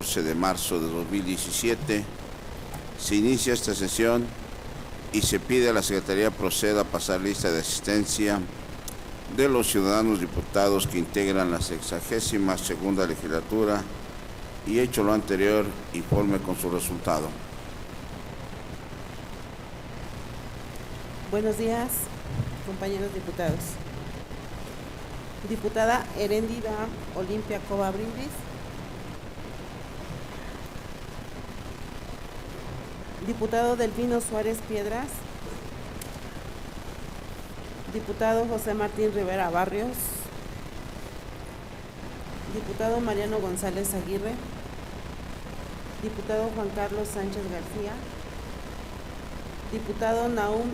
14 de marzo de 2017. Se inicia esta sesión y se pide a la Secretaría proceda a pasar lista de asistencia de los ciudadanos diputados que integran la 62ª legislatura y, hecho lo anterior, informe con su resultado. Buenos días, compañeros diputados. Diputada Heréndida Olimpia Cova Brindis. Diputado Delfino Suárez Piedras. Diputado José Martín Rivera Barrios. Diputado Mariano González Aguirre. Diputado Juan Carlos Sánchez García. Diputado Nahum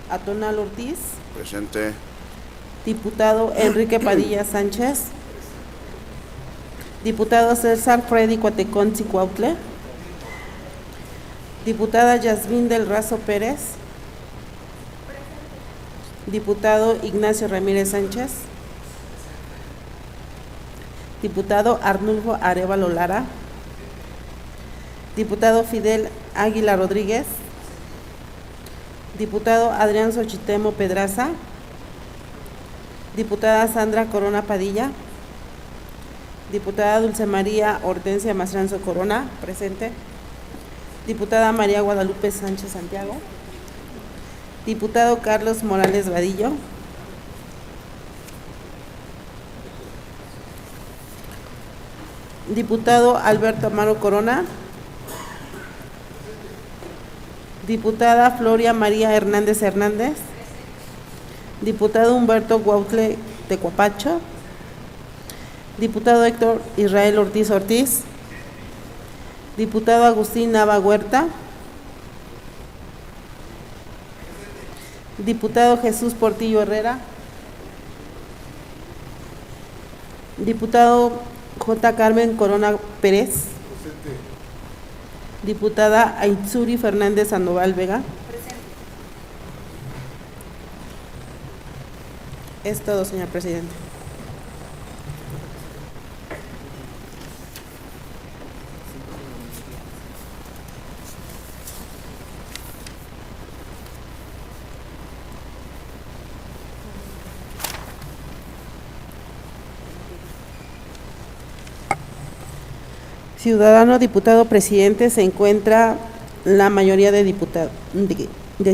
Atonal Ortiz. Presente. Diputado Enrique Padilla Sánchez. Diputado César Freddy Cuatecón Cicuautle. Diputada Yasmín del Razo Pérez. Diputado Ignacio Ramírez Sánchez. Diputado Arnulfo Arévalo Lara. Diputado Fidel Águila Rodríguez. Diputado Adrián Xochitemo Pedraza. Diputada Sandra Corona Padilla. Diputada Dulce María Hortensia Mastranzo Corona, presente. Diputada María Guadalupe Sánchez Santiago. Diputado Carlos Morales Vadillo. Diputado Alberto Amaro Corona. Diputada Floria María Hernández Hernández. Diputado Humberto Guautle Tecuapacho. Diputado Héctor Israel Ortiz Ortiz. Diputado Agustín Nava Huerta. Diputado Jesús Portillo Herrera. Diputado J. Carmen Corona Pérez. Presente. Diputada Aitzuri Fernández Sandoval Vega. Presente. Es todo, señor presidente. Ciudadano diputado presidente, se encuentra la mayoría de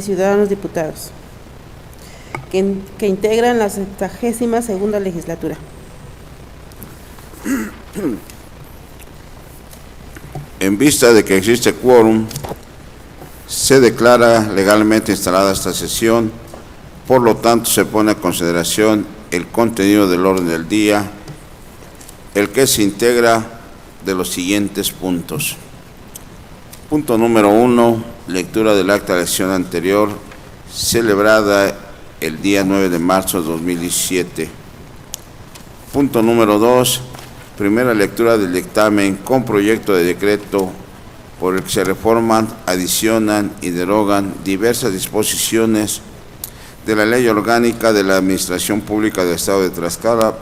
ciudadanos diputados que integran la 62ª legislatura. En vista de que existe quórum, se declara legalmente instalada esta sesión. Por lo tanto, se pone a consideración el contenido del orden del día, el que se integra de los siguientes puntos. Punto número 1, lectura del acta de la sesión anterior, celebrada el día 9 de marzo de 2017. Punto número 2, primera lectura del dictamen con proyecto de decreto por el que se reforman, adicionan y derogan diversas disposiciones de la Ley Orgánica de la Administración Pública del Estado de Tlaxcala,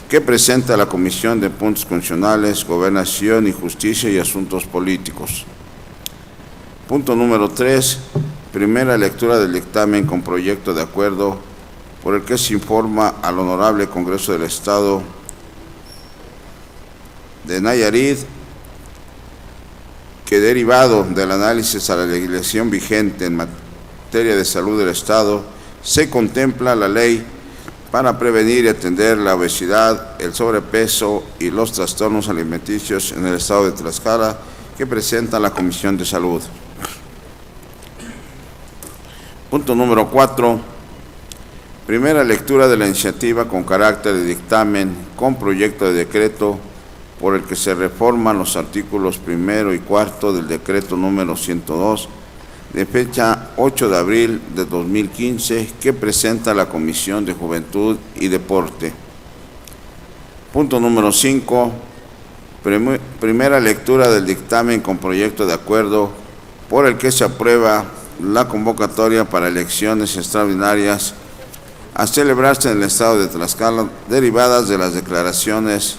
que presenta la Comisión de Puntos Constitucionales, Gobernación y Justicia y Asuntos Políticos. Punto número 3, primera lectura del dictamen con proyecto de acuerdo por el que se informa al Honorable Congreso del Estado de Nayarit que, derivado del análisis a la legislación vigente en materia de salud del Estado, se contempla la ley para prevenir y atender la obesidad, el sobrepeso y los trastornos alimenticios en el Estado de Tlaxcala, que presenta la Comisión de Salud. Punto número 4. Primera lectura de la iniciativa con carácter de dictamen con proyecto de decreto por el que se reforman los artículos 1 y 4 del decreto número 102 de fecha 8 de abril de 2015, que presenta la Comisión de Juventud y Deporte. Punto número 5. Primera lectura del dictamen con proyecto de acuerdo por el que se aprueba la convocatoria para elecciones extraordinarias a celebrarse en el Estado de Tlaxcala, derivadas de las declaraciones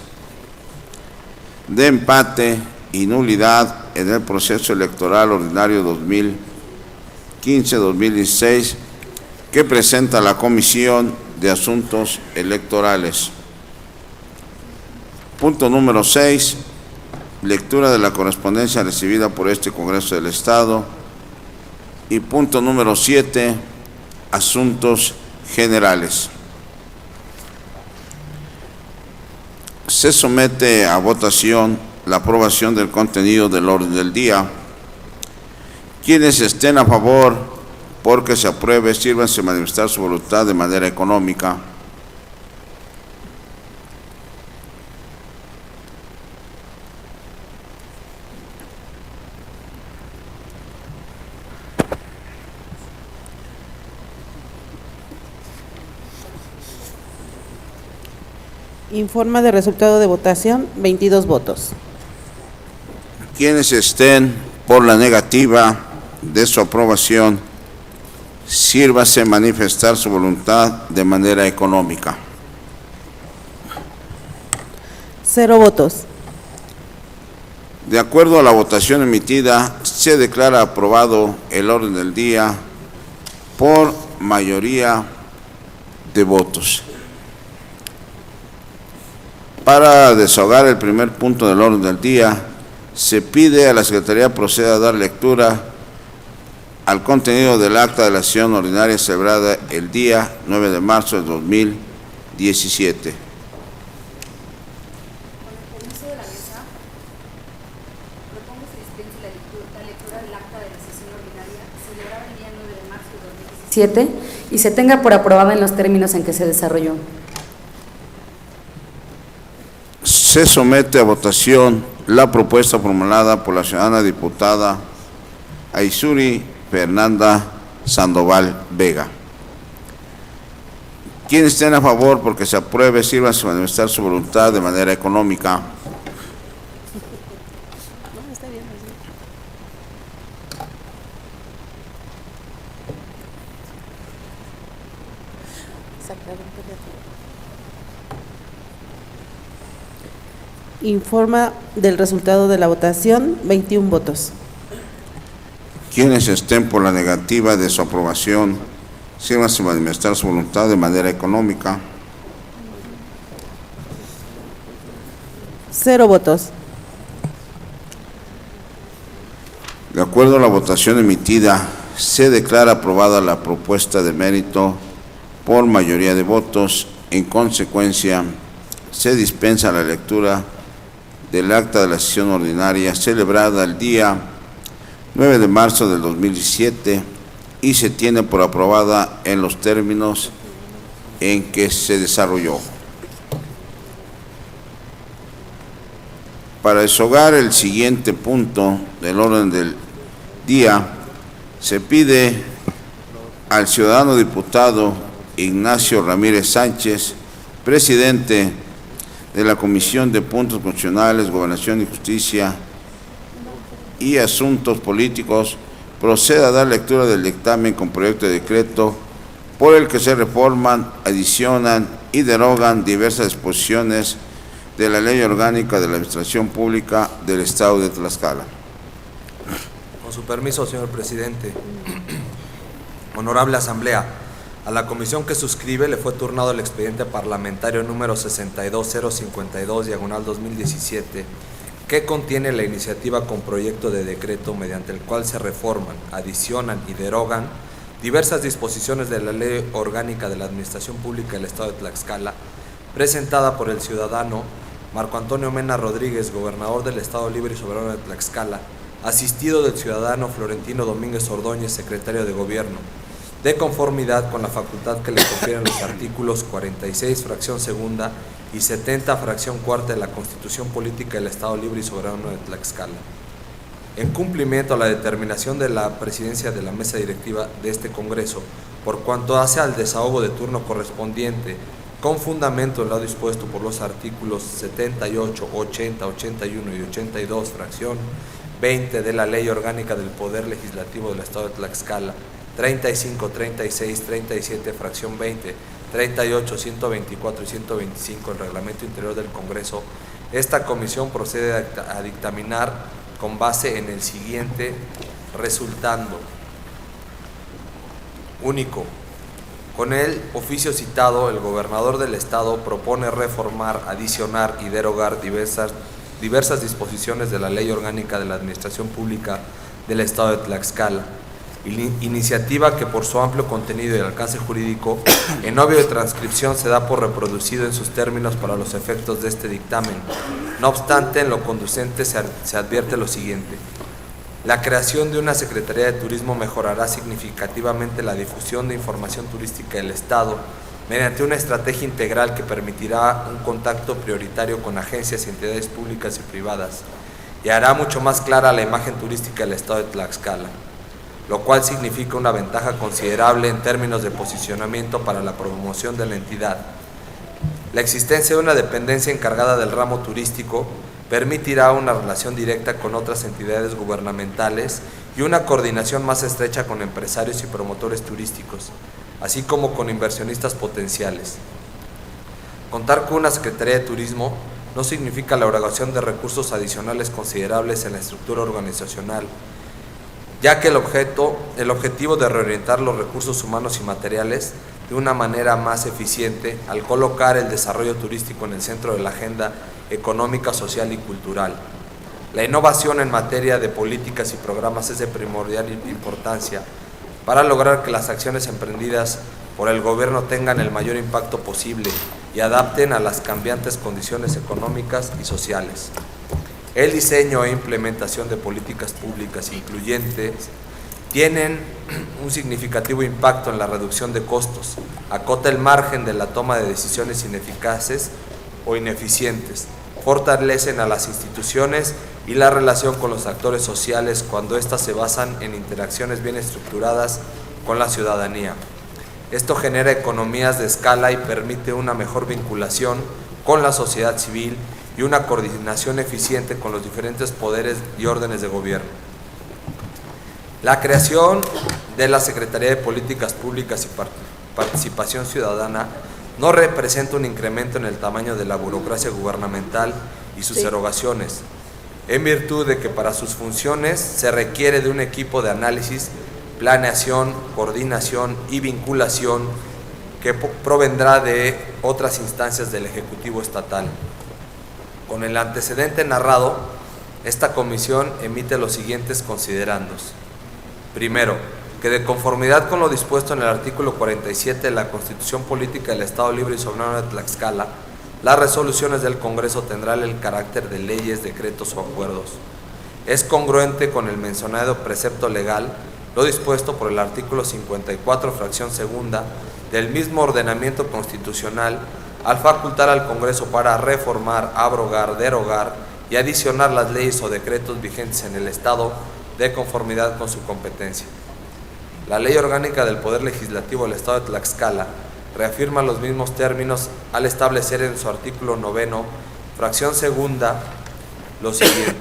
de empate y nulidad en el proceso electoral ordinario 2015-2016 que presenta la Comisión de Asuntos Electorales. Punto número 6. Lectura de la correspondencia recibida por este Congreso del Estado. Y punto número 7. Asuntos generales. Se somete a votación la aprobación del contenido del orden del día. Quienes estén a favor porque se apruebe, sírvanse manifestar su voluntad de manera económica. Informa de resultado de votación, 22 votos. Quienes estén por la negativa de su aprobación, sírvase manifestar su voluntad de manera económica. 0 votos. De acuerdo a la votación emitida, se declara aprobado el orden del día por mayoría de votos. Para desahogar el primer punto del orden del día, se pide a la Secretaría proceda a dar lectura al contenido del acta de la sesión ordinaria celebrada el día 9 de marzo de 2017. Con el permiso de la mesa, propongo se dispense la lectura del acta de la sesión ordinaria celebrada el día 9 de marzo de 2017 y se tenga por aprobada en los términos en que se desarrolló. Se somete a votación la propuesta formulada por la ciudadana diputada Aizuri Fernanda Sandoval Vega. Quienes estén a favor porque se apruebe, sírvanse manifestar su voluntad de manera económica. Informa del resultado de la votación, 21 votos. Quienes estén por la negativa de su aprobación, sírvanse manifestar su voluntad de manera económica. 0 votos. De acuerdo a la votación emitida, se declara aprobada la propuesta de mérito por mayoría de votos. En consecuencia, se dispensa la lectura del acta de la sesión ordinaria celebrada el día 9 de marzo del 2017 y se tiene por aprobada en los términos en que se desarrolló. Para desahogar el siguiente punto del orden del día, se pide al ciudadano diputado Ignacio Ramírez Sánchez, presidente de la Comisión de Puntos Constitucionales, Gobernación y Justicia y Asuntos Políticos, proceda a dar lectura del dictamen con proyecto de decreto por el que se reforman, adicionan y derogan diversas disposiciones de la Ley Orgánica de la Administración Pública del Estado de Tlaxcala. Con su permiso, señor presidente. Honorable Asamblea, a la comisión que suscribe le fue turnado el expediente parlamentario número 62052/2017, que contiene la iniciativa con proyecto de decreto mediante el cual se reforman, adicionan y derogan diversas disposiciones de la Ley Orgánica de la Administración Pública del Estado de Tlaxcala, presentada por el ciudadano Marco Antonio Mena Rodríguez, gobernador del Estado Libre y Soberano de Tlaxcala, asistido del ciudadano Florentino Domínguez Ordóñez, secretario de Gobierno, de conformidad con la facultad que le confieren los artículos 46, fracción segunda, y 70, fracción cuarta de la Constitución Política del Estado Libre y Soberano de Tlaxcala. En cumplimiento a la determinación de la presidencia de la mesa directiva de este Congreso, por cuanto hace al desahogo de turno correspondiente, con fundamento en lo dispuesto por los artículos 78, 80, 81 y 82, fracción 20 de la Ley Orgánica del Poder Legislativo del Estado de Tlaxcala, 35, 36, 37, fracción 20, 38, 124 y 125 del Reglamento Interior del Congreso, esta comisión procede a dictaminar con base en el siguiente resultando. Único. Con el oficio citado, el gobernador del Estado propone reformar, adicionar y derogar diversas disposiciones de la Ley Orgánica de la Administración Pública del Estado de Tlaxcala, iniciativa que por su amplio contenido y alcance jurídico, en obvio de transcripción se da por reproducido en sus términos para los efectos de este dictamen. No obstante, en lo conducente se advierte lo siguiente. La creación de una Secretaría de Turismo mejorará significativamente la difusión de información turística del Estado mediante una estrategia integral que permitirá un contacto prioritario con agencias y entidades públicas y privadas y hará mucho más clara la imagen turística del Estado de Tlaxcala, lo cual significa una ventaja considerable en términos de posicionamiento para la promoción de la entidad. La existencia de una dependencia encargada del ramo turístico permitirá una relación directa con otras entidades gubernamentales y una coordinación más estrecha con empresarios y promotores turísticos, así como con inversionistas potenciales. Contar con una Secretaría de Turismo no significa la erogación de recursos adicionales considerables en la estructura organizacional, ya que el objetivo de reorientar los recursos humanos y materiales de una manera más eficiente al colocar el desarrollo turístico en el centro de la agenda económica, social y cultural. La innovación en materia de políticas y programas es de primordial importancia para lograr que las acciones emprendidas por el gobierno tengan el mayor impacto posible y adapten a las cambiantes condiciones económicas y sociales. El diseño e implementación de políticas públicas incluyentes tienen un significativo impacto en la reducción de costos, acota el margen de la toma de decisiones ineficaces o ineficientes, fortalecen a las instituciones y la relación con los actores sociales cuando éstas se basan en interacciones bien estructuradas con la ciudadanía. Esto genera economías de escala y permite una mejor vinculación con la sociedad civil y una coordinación eficiente con los diferentes poderes y órdenes de gobierno. La creación de la Secretaría de Políticas Públicas y Participación Ciudadana no representa un incremento en el tamaño de la burocracia gubernamental y sus erogaciones, en virtud de que para sus funciones se requiere de un equipo de análisis, planeación, coordinación y vinculación que provendrá de otras instancias del Ejecutivo Estatal. Con el antecedente narrado, esta comisión emite los siguientes considerandos. Primero, que de conformidad con lo dispuesto en el artículo 47 de la Constitución Política del Estado Libre y Soberano de Tlaxcala, las resoluciones del Congreso tendrán el carácter de leyes, decretos o acuerdos. Es congruente con el mencionado precepto legal lo dispuesto por el artículo 54, fracción segunda, del mismo ordenamiento constitucional, al facultar al Congreso para reformar, abrogar, derogar y adicionar las leyes o decretos vigentes en el Estado de conformidad con su competencia. La Ley Orgánica del Poder Legislativo del Estado de Tlaxcala reafirma los mismos términos al establecer en su artículo 9, fracción segunda, lo siguiente.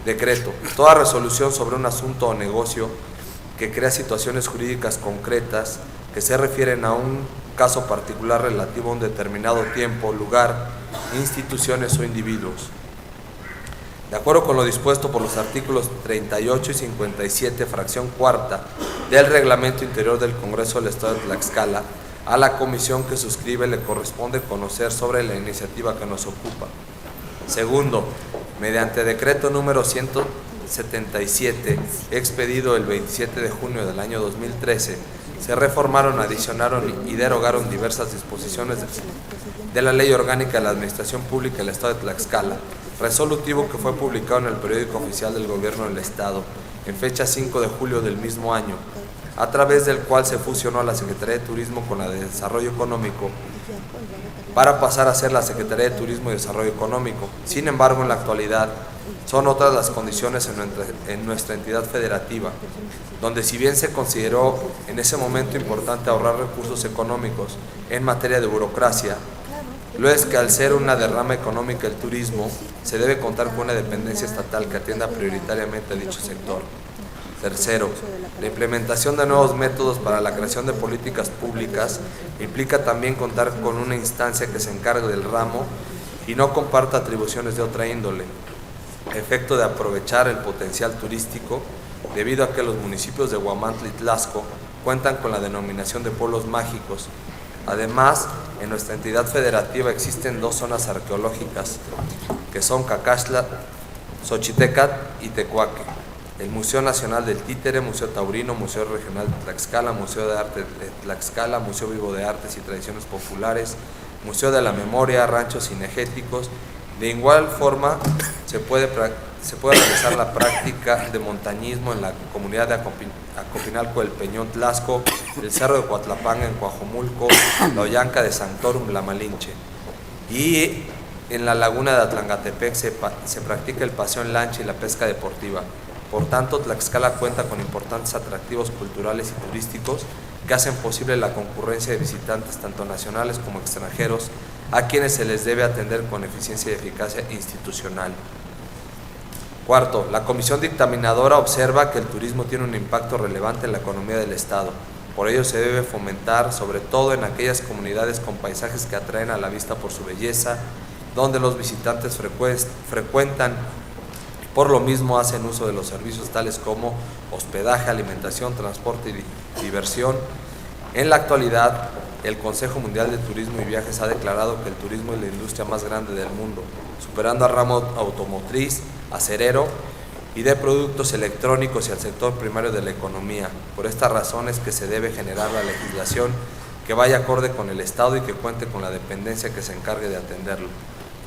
Decreto. Toda resolución sobre un asunto o negocio que crea situaciones jurídicas concretas que se refieren a un caso particular relativo a un determinado tiempo, lugar, instituciones o individuos. De acuerdo con lo dispuesto por los artículos 38 y 57, fracción cuarta, del Reglamento Interior del Congreso del Estado de Tlaxcala, a la comisión que suscribe le corresponde conocer sobre la iniciativa que nos ocupa. Segundo, mediante decreto número 177, expedido el 27 de junio del año 2013, se reformaron, adicionaron y derogaron diversas disposiciones de la Ley Orgánica de la Administración Pública del Estado de Tlaxcala, resolutivo que fue publicado en el Periódico Oficial del Gobierno del Estado en fecha 5 de julio del mismo año, a través del cual se fusionó a la Secretaría de Turismo con la de Desarrollo Económico para pasar a ser la Secretaría de Turismo y Desarrollo Económico. Sin embargo, en la actualidad son otras las condiciones en nuestra entidad federativa, donde si bien se consideró en ese momento importante ahorrar recursos económicos en materia de burocracia, lo es que al ser una derrama económica el turismo, se debe contar con una dependencia estatal que atienda prioritariamente a dicho sector. Tercero, la implementación de nuevos métodos para la creación de políticas públicas implica también contar con una instancia que se encargue del ramo y no comparta atribuciones de otra índole, efecto de aprovechar el potencial turístico, debido a que los municipios de Huamantla y Tlaxco cuentan con la denominación de pueblos mágicos. Además, en nuestra entidad federativa existen 2 zonas arqueológicas, que son Cacaxtla, Xochitecat y Tecuaque. El Museo Nacional del Títere, Museo Taurino, Museo Regional de Tlaxcala, Museo de Arte de Tlaxcala, Museo Vivo de Artes y Tradiciones Populares, Museo de la Memoria, ranchos cinegéticos. De igual forma, se puede realizar la práctica de montañismo en la comunidad de Acopinalco del Peñón, Tlaxco, el Cerro de Coatlapanga en Coajomulco, la Ollanca de Santorum, La Malinche. Y en la laguna de Atlangatepec se practica el paseo en lancha y la pesca deportiva. Por tanto, Tlaxcala cuenta con importantes atractivos culturales y turísticos que hacen posible la concurrencia de visitantes tanto nacionales como extranjeros, a quienes se les debe atender con eficiencia y eficacia institucional. Cuarto, la comisión dictaminadora observa que el turismo tiene un impacto relevante en la economía del Estado. Por ello se debe fomentar, sobre todo en aquellas comunidades con paisajes que atraen a la vista por su belleza, donde los visitantes frecuentan. Por lo mismo hacen uso de los servicios tales como hospedaje, alimentación, transporte y diversión. En la actualidad, el Consejo Mundial de Turismo y Viajes ha declarado que el turismo es la industria más grande del mundo, superando al ramo automotriz, acerero y de productos electrónicos y al sector primario de la economía. Por estas razones que se debe generar la legislación que vaya acorde con el Estado y que cuente con la dependencia que se encargue de atenderlo.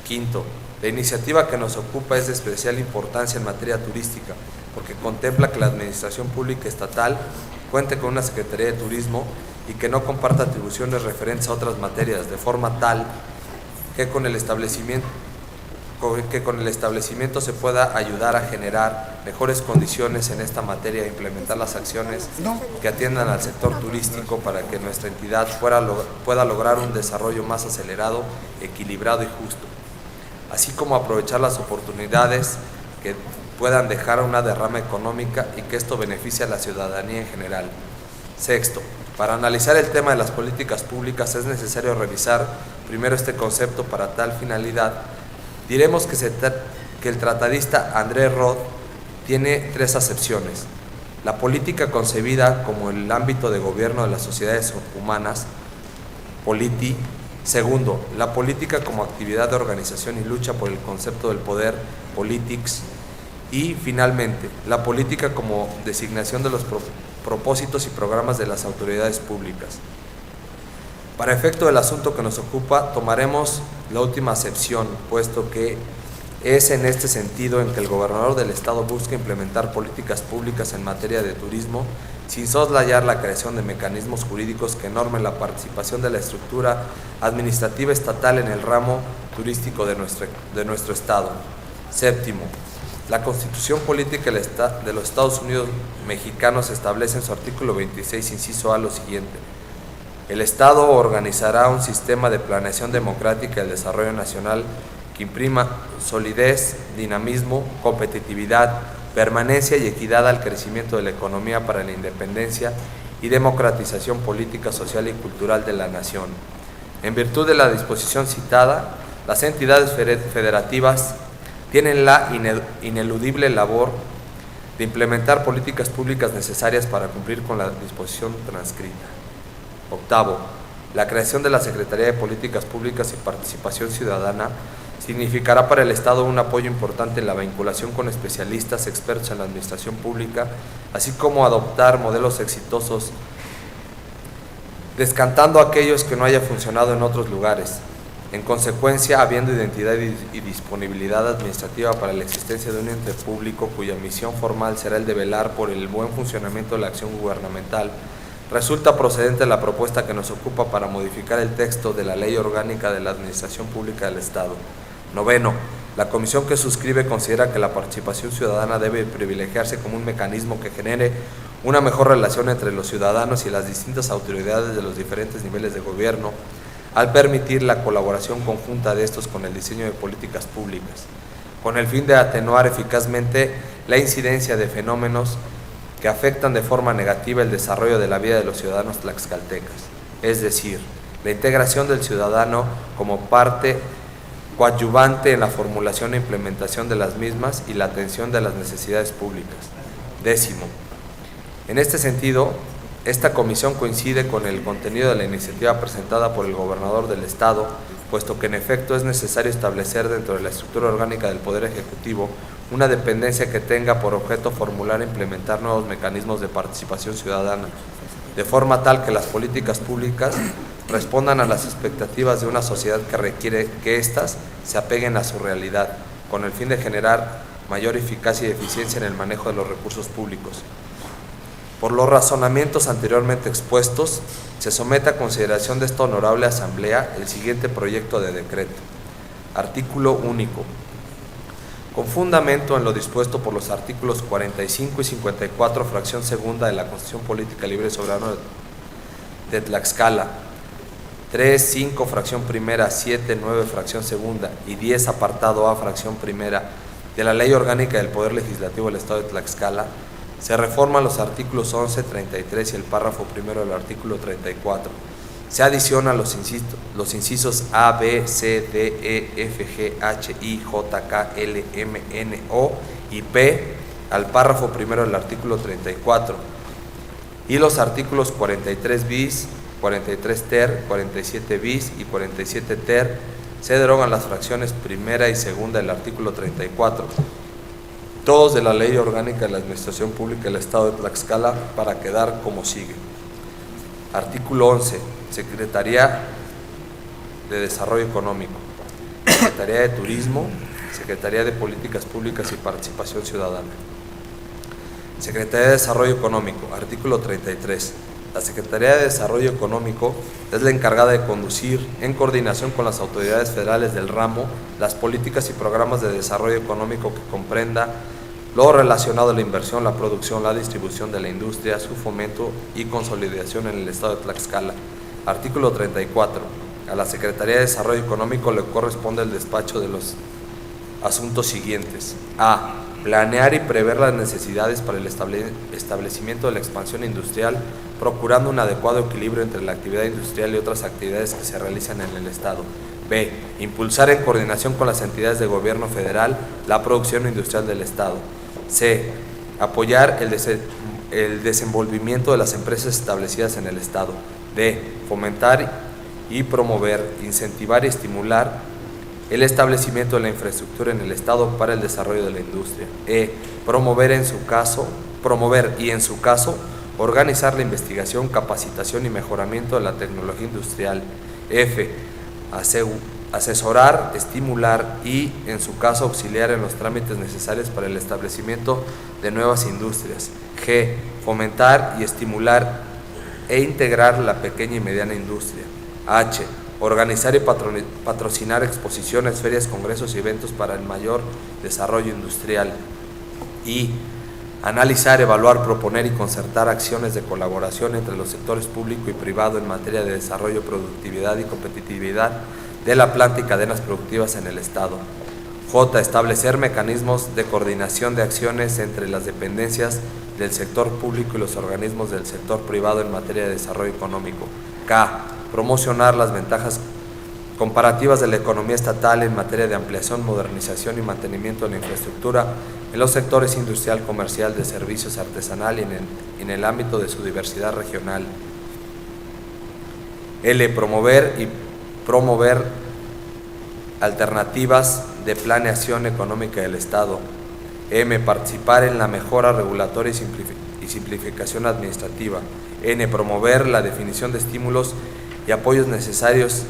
Quinto, la iniciativa que nos ocupa es de especial importancia en materia turística, porque contempla que la Administración Pública Estatal cuente con una Secretaría de Turismo y que no comparta atribuciones referentes a otras materias, de forma tal que con el establecimiento se pueda ayudar a generar mejores condiciones en esta materia e implementar las acciones que atiendan al sector turístico para que nuestra entidad pueda lograr un desarrollo más acelerado, equilibrado y justo, así como aprovechar las oportunidades que puedan dejar una derrama económica y que esto beneficie a la ciudadanía en general. Sexto, para analizar el tema de las políticas públicas es necesario revisar primero este concepto. Para tal finalidad, diremos que el tratadista André Rod tiene 3 acepciones: la política concebida como el ámbito de gobierno de las sociedades humanas, politi. Segundo, la política como actividad de organización y lucha por el concepto del poder, politics. Y finalmente, la política como designación de los propósitos y programas de las autoridades públicas. Para efecto del asunto que nos ocupa, tomaremos la última acepción, puesto que es en este sentido en que el gobernador del Estado busca implementar políticas públicas en materia de turismo, sin soslayar la creación de mecanismos jurídicos que normen la participación de la estructura administrativa estatal en el ramo turístico de nuestro Estado. Séptimo, la Constitución Política de los Estados Unidos Mexicanos establece en su artículo 26, inciso A, lo siguiente: el Estado organizará un sistema de planeación democrática y el desarrollo nacional que imprima solidez, dinamismo, competitividad, permanencia y equidad al crecimiento de la economía para la independencia y democratización política, social y cultural de la nación. En virtud de la disposición citada, las entidades federativas tienen la ineludible labor de implementar políticas públicas necesarias para cumplir con la disposición transcrita. Octavo, la creación de la Secretaría de Políticas Públicas y Participación Ciudadana significará para el Estado un apoyo importante en la vinculación con especialistas expertos en la administración pública, así como adoptar modelos exitosos, descartando aquellos que no haya funcionado en otros lugares. En consecuencia, habiendo identidad y disponibilidad administrativa para la existencia de un ente público cuya misión formal será el de velar por el buen funcionamiento de la acción gubernamental, resulta procedente la propuesta que nos ocupa para modificar el texto de la Ley Orgánica de la Administración Pública del Estado. Noveno, la comisión que suscribe considera que la participación ciudadana debe privilegiarse como un mecanismo que genere una mejor relación entre los ciudadanos y las distintas autoridades de los diferentes niveles de gobierno, al permitir la colaboración conjunta de estos con el diseño de políticas públicas, con el fin de atenuar eficazmente la incidencia de fenómenos que afectan de forma negativa el desarrollo de la vida de los ciudadanos tlaxcaltecas, es decir, la integración del ciudadano como parte coadyuvante en la formulación e implementación de las mismas y la atención de las necesidades públicas. 10. En este sentido, esta comisión coincide con el contenido de la iniciativa presentada por el gobernador del Estado, puesto que en efecto es necesario establecer dentro de la estructura orgánica del Poder Ejecutivo una dependencia que tenga por objeto formular e implementar nuevos mecanismos de participación ciudadana, de forma tal que las políticas públicas respondan a las expectativas de una sociedad que requiere que éstas se apeguen a su realidad, con el fin de generar mayor eficacia y eficiencia en el manejo de los recursos públicos. Por los razonamientos anteriormente expuestos, se somete a consideración de esta honorable Asamblea el siguiente proyecto de decreto. Artículo único. Con fundamento en lo dispuesto por los artículos 45 y 54, fracción segunda de la Constitución Política Libre y Soberana de Tlaxcala, 3, 5, fracción primera, 7, 9, fracción segunda y 10, apartado A, fracción primera de la Ley Orgánica del Poder Legislativo del Estado de Tlaxcala, se reforman los artículos 11, 33 y el párrafo primero del artículo 34. Se adicionan los incisos A, B, C, D, E, F, G, H, I, J, K, L, M, N, O y P al párrafo primero del artículo 34 y los artículos 43 bis, 43 ter, 47 bis y 47 ter. Se derogan las fracciones primera y segunda del artículo 34, todos de la Ley Orgánica de la Administración Pública del Estado de Tlaxcala, para quedar como sigue. Artículo 11. Secretaría de Desarrollo Económico, Secretaría de Turismo, Secretaría de Políticas Públicas y Participación Ciudadana. Secretaría de Desarrollo Económico. Artículo 33. La Secretaría de Desarrollo Económico es la encargada de conducir, en coordinación con las autoridades federales del ramo, las políticas y programas de desarrollo económico que comprenda lo relacionado a la inversión, la producción, la distribución de la industria, su fomento y consolidación en el Estado de Tlaxcala. Artículo 34. A la Secretaría de Desarrollo Económico le corresponde el despacho de los asuntos siguientes. A. Planear y prever las necesidades para el establecimiento de la expansión industrial, procurando un adecuado equilibrio entre la actividad industrial y otras actividades que se realizan en el Estado. B. Impulsar en coordinación con las entidades de gobierno federal la producción industrial del Estado. C. Apoyar el desenvolvimiento de las empresas establecidas en el Estado. D. Fomentar y promover, incentivar y estimular el establecimiento de la infraestructura en el Estado para el desarrollo de la industria. E. Promover y en su caso organizar la investigación, capacitación y mejoramiento de la tecnología industrial. F. Asesorar, estimular y, en su caso, auxiliar en los trámites necesarios para el establecimiento de nuevas industrias. G. Fomentar y estimular e integrar la pequeña y mediana industria. H. Organizar y patrocinar exposiciones, ferias, congresos y eventos para el mayor desarrollo industrial. Y analizar, evaluar, proponer y concertar acciones de colaboración entre los sectores público y privado en materia de desarrollo, productividad y competitividad de la planta y cadenas productivas en el Estado. J. Establecer mecanismos de coordinación de acciones entre las dependencias del sector público y los organismos del sector privado en materia de desarrollo económico. K. Promocionar las ventajas comparativas de la economía estatal en materia de ampliación, modernización y mantenimiento de la infraestructura en los sectores industrial, comercial, de servicios, artesanal y en el ámbito de su diversidad regional. L. Promover alternativas de planeación económica del Estado. M. Participar en la mejora regulatoria y simplificación administrativa. N. Promover la definición de estímulos y apoyos necesarios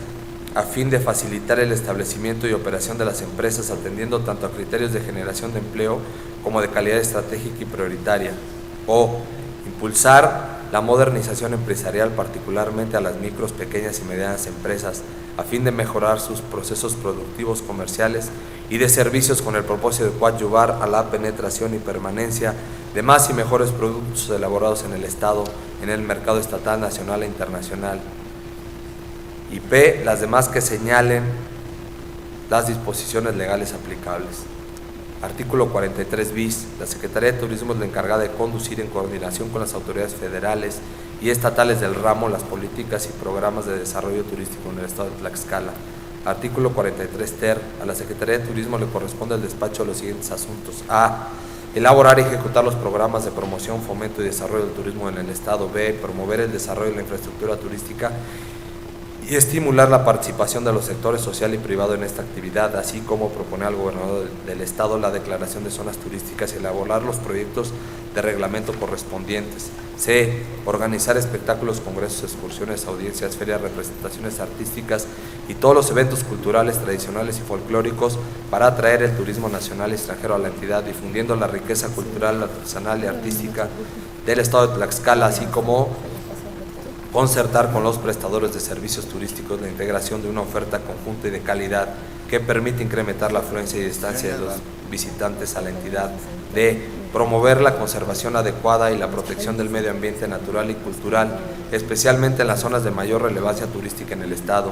a fin de facilitar el establecimiento y operación de las empresas, atendiendo tanto a criterios de generación de empleo como de calidad estratégica y prioritaria. O. Impulsar la modernización empresarial, particularmente a las micros, pequeñas y medianas empresas, a fin de mejorar sus procesos productivos, comerciales y de servicios, con el propósito de coadyuvar a la penetración y permanencia de más y mejores productos elaborados en el Estado, en el mercado estatal, nacional e internacional. Y P. Las demás que señalen las disposiciones legales aplicables. Artículo 43 bis. La Secretaría de Turismo es la encargada de conducir en coordinación con las autoridades federales y estatales del ramo las políticas y programas de desarrollo turístico en el estado de Tlaxcala. Artículo 43 ter. A la Secretaría de Turismo le corresponde el despacho de los siguientes asuntos. A. Elaborar y ejecutar los programas de promoción, fomento y desarrollo del turismo en el estado. B. Promover el desarrollo de la infraestructura turística y estimular la participación de los sectores social y privado en esta actividad, así como proponer al gobernador del estado la declaración de zonas turísticas y elaborar los proyectos de reglamento correspondientes. C. Organizar espectáculos, congresos, excursiones, audiencias, ferias, representaciones artísticas y todos los eventos culturales, tradicionales y folclóricos para atraer el turismo nacional y extranjero a la entidad, difundiendo la riqueza cultural, artesanal y artística del estado de Tlaxcala, así como concertar con los prestadores de servicios turísticos la integración de una oferta conjunta y de calidad que permite incrementar la afluencia y distancia de los visitantes a la entidad. D. Promover la conservación adecuada y la protección del medio ambiente natural y cultural, especialmente en las zonas de mayor relevancia turística en el estado.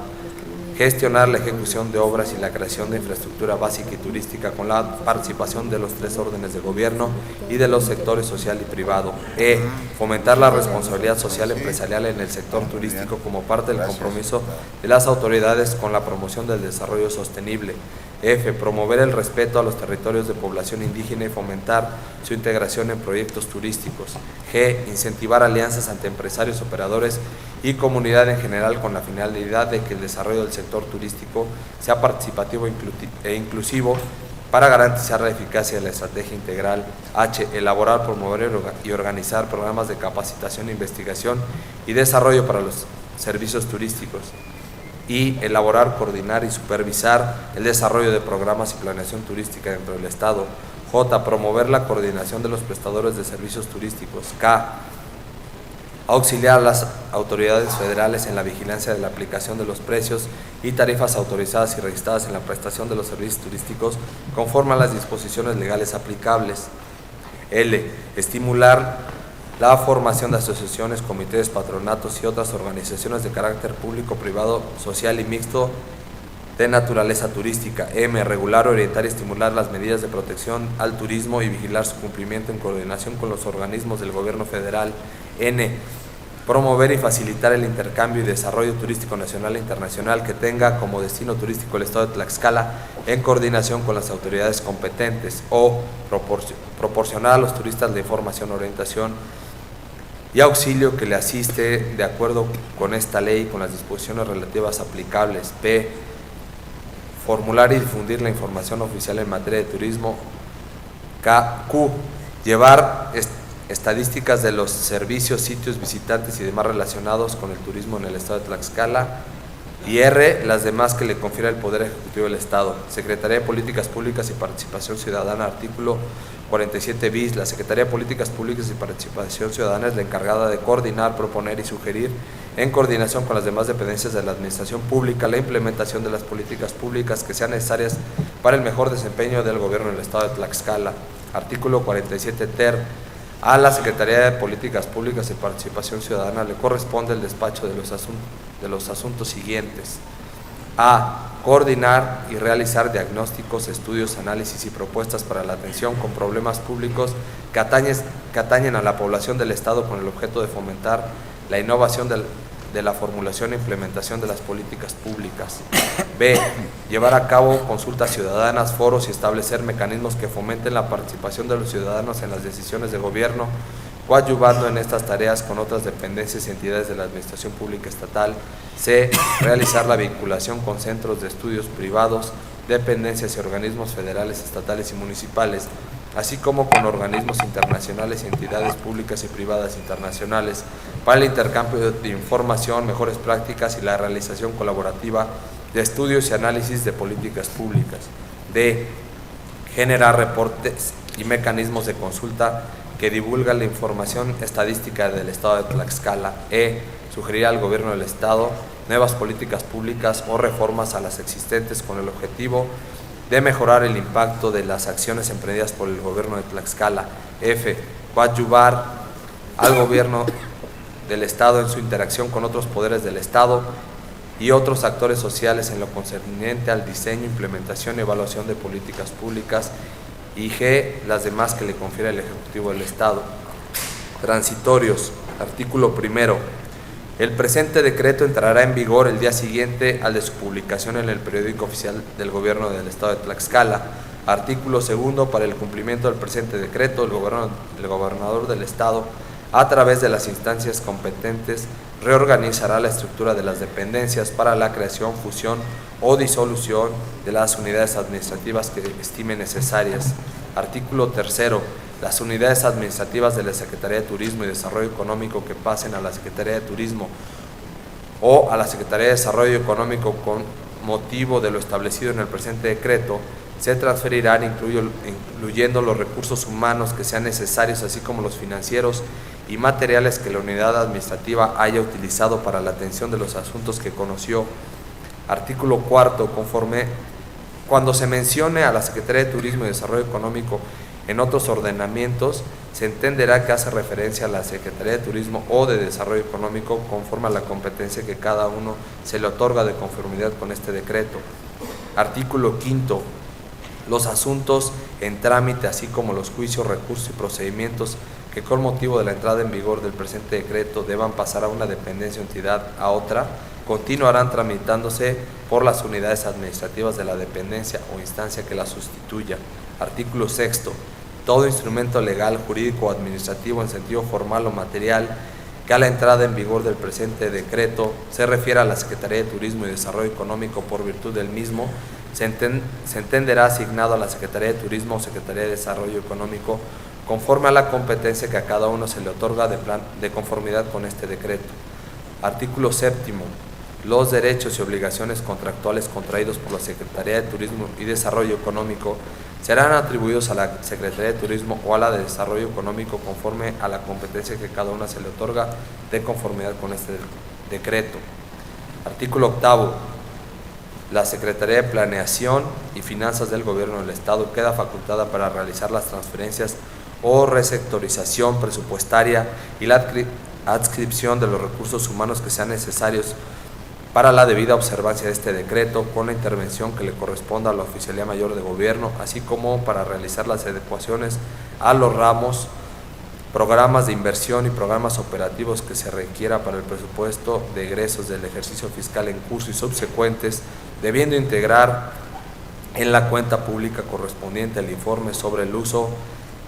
Gestionar la ejecución de obras y la creación de infraestructura básica y turística con la participación de los 3 órdenes de gobierno y de los sectores social y privado. E. Fomentar la responsabilidad social empresarial en el sector turístico como parte del compromiso de las autoridades con la promoción del desarrollo sostenible. F. Promover el respeto a los territorios de población indígena y fomentar su integración en proyectos turísticos. G. Incentivar alianzas ante empresarios, operadores y comunidad en general con la finalidad de que el desarrollo del sector turístico sea participativo e inclusivo para garantizar la eficacia de la estrategia integral. H. Elaborar, promover y organizar programas de capacitación, investigación y desarrollo para los servicios turísticos. Y elaborar, coordinar y supervisar el desarrollo de programas y planeación turística dentro del Estado. J. Promover la coordinación de los prestadores de servicios turísticos. K. Auxiliar a las autoridades federales en la vigilancia de la aplicación de los precios y tarifas autorizadas y registradas en la prestación de los servicios turísticos conforme a las disposiciones legales aplicables. L. Estimular la formación de asociaciones, comités, patronatos y otras organizaciones de carácter público, privado, social y mixto de naturaleza turística. M. Regular, orientar y estimular las medidas de protección al turismo y vigilar su cumplimiento en coordinación con los organismos del gobierno federal. N. Promover y facilitar el intercambio y desarrollo turístico nacional e internacional que tenga como destino turístico el estado de Tlaxcala en coordinación con las autoridades competentes. O. Proporcionar a los turistas la información, orientación y auxilio que le asiste de acuerdo con esta ley y con las disposiciones relativas aplicables. P. Formular y difundir la información oficial en materia de turismo. Q. Llevar estadísticas de los servicios, sitios, visitantes y demás relacionados con el turismo en el estado de Tlaxcala. Y R. Las demás que le confiera el Poder Ejecutivo del Estado. Secretaría de Políticas Públicas y Participación Ciudadana. Artículo 47 bis. La Secretaría de Políticas Públicas y Participación Ciudadana es la encargada de coordinar, proponer y sugerir, en coordinación con las demás dependencias de la Administración Pública, la implementación de las políticas públicas que sean necesarias para el mejor desempeño del Gobierno del Estado de Tlaxcala. Artículo 47 ter. A la Secretaría de Políticas Públicas y Participación Ciudadana le corresponde el despacho de los asuntos siguientes. A. Coordinar y realizar diagnósticos, estudios, análisis y propuestas para la atención con problemas públicos que atañen a la población del Estado con el objeto de fomentar la innovación de la formulación e implementación de las políticas públicas. B. Llevar a cabo consultas ciudadanas, foros y establecer mecanismos que fomenten la participación de los ciudadanos en las decisiones de gobierno, coadyuvando en estas tareas con otras dependencias y entidades de la Administración Pública Estatal. C. Realizar la vinculación con centros de estudios privados, dependencias y organismos federales, estatales y municipales, así como con organismos internacionales y entidades públicas y privadas internacionales, para el intercambio de información, mejores prácticas y la realización colaborativa de estudios y análisis de políticas públicas. D. Generar reportes y mecanismos de consulta que divulgan la información estadística del Estado de Tlaxcala. E. Sugerir al Gobierno del Estado nuevas políticas públicas o reformas a las existentes con el objetivo de mejorar el impacto de las acciones emprendidas por el Gobierno de Tlaxcala. F. Coadyuvar al Gobierno del Estado en su interacción con otros poderes del Estado y otros actores sociales en lo concerniente al diseño, implementación y evaluación de políticas públicas y G, las demás que le confiere el Ejecutivo del Estado. Transitorios. Artículo primero. El presente decreto entrará en vigor el día siguiente al de su publicación en el periódico oficial del Gobierno del Estado de Tlaxcala. Artículo segundo. Para el cumplimiento del presente decreto, el gobernador del Estado, a través de las instancias competentes, reorganizará la estructura de las dependencias para la creación, fusión o disolución de las unidades administrativas que estime necesarias. Artículo tercero. Las unidades administrativas de la Secretaría de Turismo y Desarrollo Económico que pasen a la Secretaría de Turismo o a la Secretaría de Desarrollo Económico con motivo de lo establecido en el presente decreto, se transferirán incluyendo los recursos humanos que sean necesarios, así como los financieros y materiales que la unidad administrativa haya utilizado para la atención de los asuntos que conoció. Artículo cuarto. Cuando se mencione a la Secretaría de Turismo y Desarrollo Económico en otros ordenamientos, se entenderá que hace referencia a la Secretaría de Turismo o de Desarrollo Económico conforme a la competencia que cada uno se le otorga de conformidad con este decreto. Artículo quinto. Los asuntos en trámite, así como los juicios, recursos y procedimientos que con motivo de la entrada en vigor del presente decreto deban pasar a una dependencia o entidad a otra, continuarán tramitándose por las unidades administrativas de la dependencia o instancia que la sustituya. Artículo sexto. Todo instrumento legal, jurídico o administrativo en sentido formal o material que a la entrada en vigor del presente decreto se refiera a la Secretaría de Turismo y Desarrollo Económico por virtud del mismo, se entenderá asignado a la Secretaría de Turismo o Secretaría de Desarrollo Económico conforme a la competencia que a cada uno se le otorga de conformidad con este decreto. Artículo séptimo. Los derechos y obligaciones contractuales contraídos por la Secretaría de Turismo y Desarrollo Económico serán atribuidos a la Secretaría de Turismo o a la de Desarrollo Económico conforme a la competencia que cada una se le otorga de conformidad con este decreto. Artículo octavo. La Secretaría de Planeación y Finanzas del Gobierno del Estado queda facultada para realizar las transferencias o resectorización presupuestaria y la adscripción de los recursos humanos que sean necesarios para la debida observancia de este decreto, con la intervención que le corresponda a la Oficialía Mayor de Gobierno, así como para realizar las adecuaciones a los ramos, programas de inversión y programas operativos que se requiera para el presupuesto de egresos del ejercicio fiscal en curso y subsecuentes, debiendo integrar en la cuenta pública correspondiente el informe sobre el uso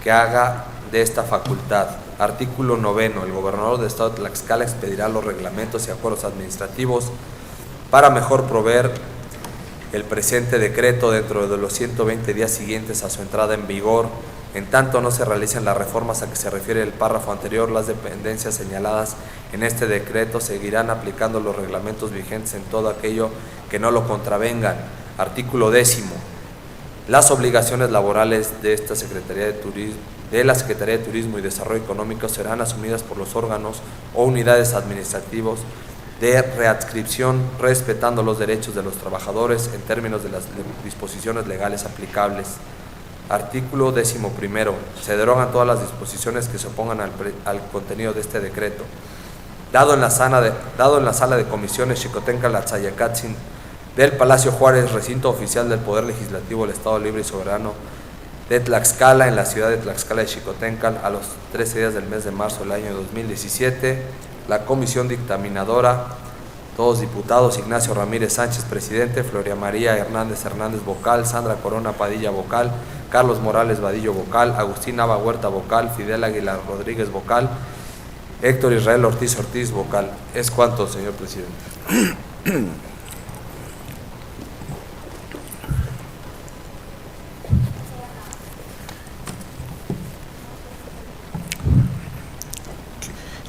que haga de esta facultad. Artículo noveno. El gobernador del Estado de Tlaxcala expedirá los reglamentos y acuerdos administrativos para mejor proveer el presente decreto dentro de los 120 días siguientes a su entrada en vigor. En tanto no se realicen las reformas a que se refiere el párrafo anterior, las dependencias señaladas en este decreto seguirán aplicando los reglamentos vigentes en todo aquello que no lo contravengan. Artículo décimo. Las obligaciones laborales de esta Secretaría de la Secretaría de Turismo y Desarrollo Económico serán asumidas por los órganos o unidades administrativos de readscripción, respetando los derechos de los trabajadores en términos de las disposiciones legales aplicables. Artículo 11. Se derogan todas las disposiciones que se opongan al contenido de este decreto. Dado en la sala de comisiones Xicotenca Latzayacatzin del Palacio Juárez, recinto oficial del Poder Legislativo del Estado Libre y Soberano de Tlaxcala, en la ciudad de Tlaxcala de Xicotencal, a los 13 días del mes de marzo del año 2017, la comisión dictaminadora, todos diputados: Ignacio Ramírez Sánchez, presidente; Floria María Hernández vocal; Sandra Corona Padilla, vocal; Carlos Morales Vadillo, vocal; Agustín Nava Huerta, vocal; Fidel Aguilar Rodríguez, vocal; Héctor Israel Ortiz, vocal. Es cuanto, señor presidente.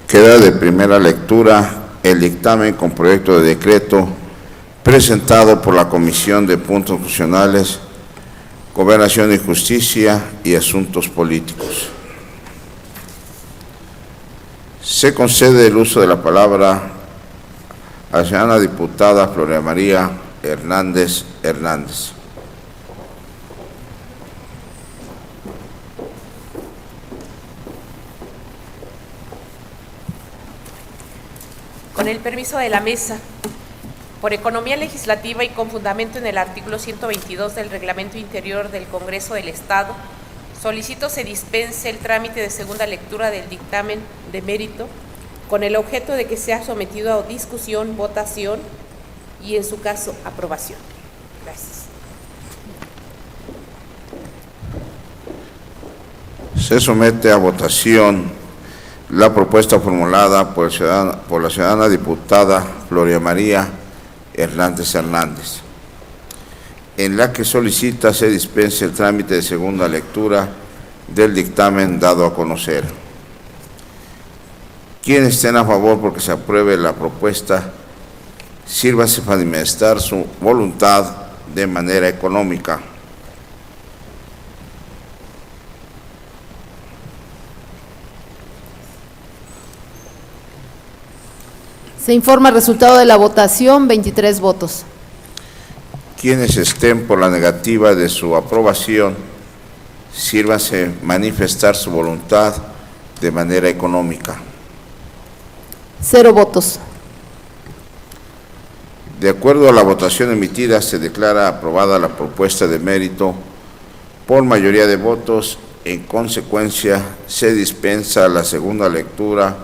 Queda de primera lectura el dictamen con proyecto de decreto presentado por la Comisión de Puntos Constitucionales, Gobernación y Justicia y Asuntos Políticos. Se concede el uso de la palabra a la señora diputada Floria María Hernández. Con el permiso de la mesa, por economía legislativa y con fundamento en el artículo 122 del Reglamento Interior del Congreso del Estado, solicito se dispense el trámite de segunda lectura del dictamen de mérito con el objeto de que sea sometido a discusión, votación y, en su caso, aprobación. Gracias. Se somete a votación la propuesta formulada por la ciudadana diputada Gloria María Hernández Hernández, en la que solicita se dispense el trámite de segunda lectura del dictamen dado a conocer. Quienes estén a favor porque se apruebe la propuesta, sírvase para manifestar su voluntad de manera económica. Se informa el resultado de la votación, 23 votos. Quienes estén por la negativa de su aprobación, sírvase manifestar su voluntad de manera económica. 0 votos. De acuerdo a la votación emitida, se declara aprobada la propuesta de mérito por mayoría de votos. En consecuencia, se dispensa la segunda lectura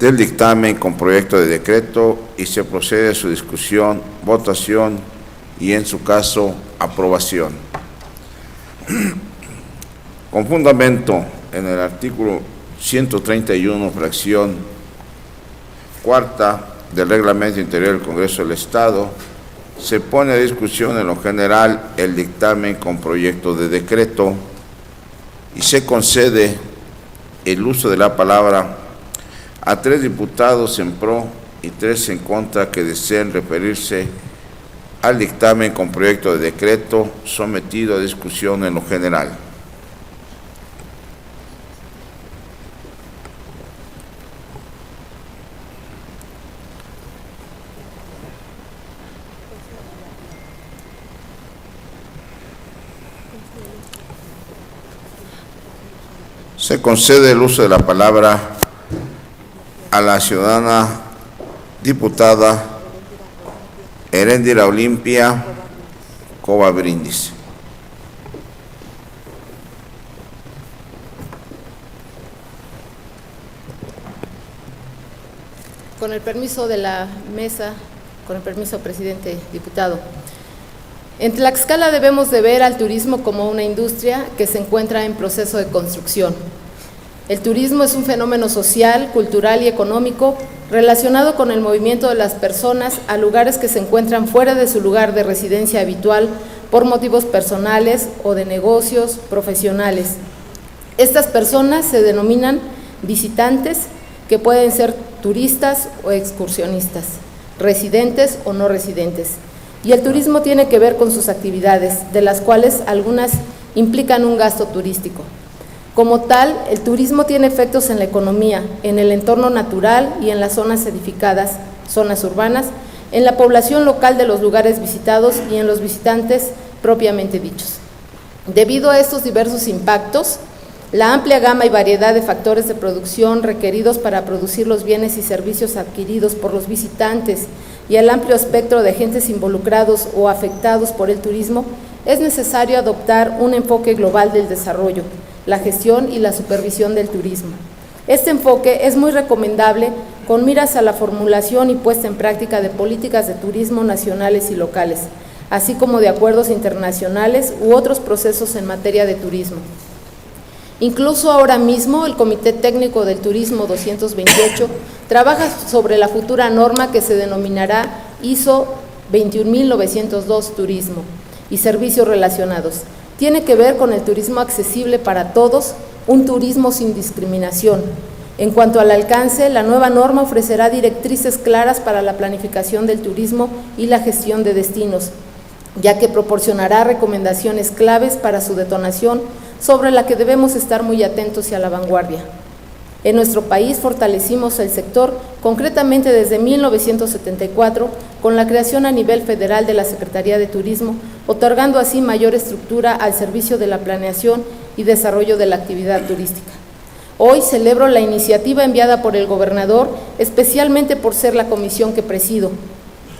del dictamen con proyecto de decreto y se procede a su discusión, votación y, en su caso, aprobación. Con fundamento en el artículo 131, fracción cuarta del Reglamento Interior del Congreso del Estado, se pone a discusión en lo general el dictamen con proyecto de decreto y se concede el uso de la palabra a 3 diputados en pro y 3 en contra que deseen referirse al dictamen con proyecto de decreto sometido a discusión en lo general. Se concede el uso de la palabra a la ciudadana diputada Heréndira Olimpia Cova Brindis. Con el permiso de la mesa, con el permiso, presidente, diputado. En Tlaxcala debemos de ver al turismo como una industria que se encuentra en proceso de construcción. El turismo es un fenómeno social, cultural y económico relacionado con el movimiento de las personas a lugares que se encuentran fuera de su lugar de residencia habitual por motivos personales o de negocios profesionales. Estas personas se denominan visitantes, que pueden ser turistas o excursionistas, residentes o no residentes. Y el turismo tiene que ver con sus actividades, de las cuales algunas implican un gasto turístico. Como tal, el turismo tiene efectos en la economía, en el entorno natural y en las zonas edificadas, zonas urbanas, en la población local de los lugares visitados y en los visitantes propiamente dichos. Debido a estos diversos impactos, la amplia gama y variedad de factores de producción requeridos para producir los bienes y servicios adquiridos por los visitantes y el amplio espectro de agentes involucrados o afectados por el turismo, es necesario adoptar un enfoque global del desarrollo, la gestión y la supervisión del turismo. Este enfoque es muy recomendable con miras a la formulación y puesta en práctica de políticas de turismo nacionales y locales, así como de acuerdos internacionales u otros procesos en materia de turismo. Incluso ahora mismo el Comité Técnico del Turismo 228 trabaja sobre la futura norma que se denominará ISO 21902 Turismo y servicios relacionados. Tiene que ver con el turismo accesible para todos, un turismo sin discriminación. En cuanto al alcance, la nueva norma ofrecerá directrices claras para la planificación del turismo y la gestión de destinos, ya que proporcionará recomendaciones claves para su detonación, sobre la que debemos estar muy atentos y a la vanguardia. En nuestro país fortalecimos el sector, concretamente desde 1974, con la creación a nivel federal de la Secretaría de Turismo, otorgando así mayor estructura al servicio de la planeación y desarrollo de la actividad turística. Hoy celebro la iniciativa enviada por el gobernador, especialmente por ser la comisión que presido,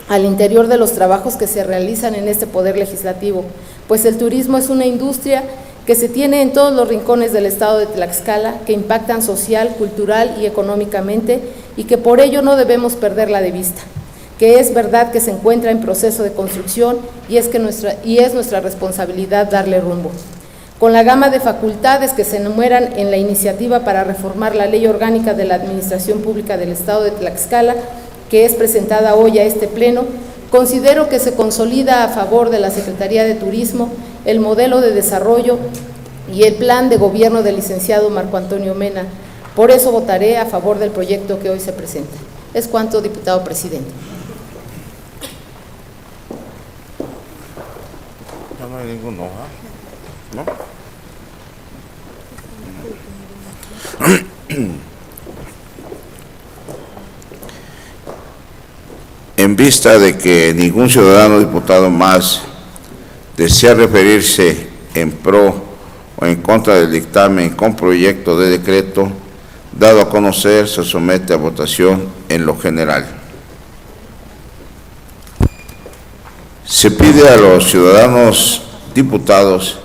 al interior de los trabajos que se realizan en este Poder Legislativo, pues el turismo es una industria que se tiene en todos los rincones del estado de Tlaxcala, que impactan social, cultural y económicamente, y que por ello no debemos perderla de vista, que es verdad que se encuentra en proceso de construcción y es nuestra responsabilidad darle rumbo. Con la gama de facultades que se enumeran en la iniciativa para reformar la Ley Orgánica de la Administración Pública del Estado de Tlaxcala, que es presentada hoy a este Pleno, considero que se consolida a favor de la Secretaría de Turismo el modelo de desarrollo y el plan de gobierno del licenciado Marco Antonio Mena. Por eso votaré a favor del proyecto que hoy se presenta. Es cuanto, diputado presidente. No hay ninguno, ¿no? En vista de que ningún ciudadano diputado más desea referirse en pro o en contra del dictamen con proyecto de decreto dado a conocer, se somete a votación en lo general. Se pide a los ciudadanos diputados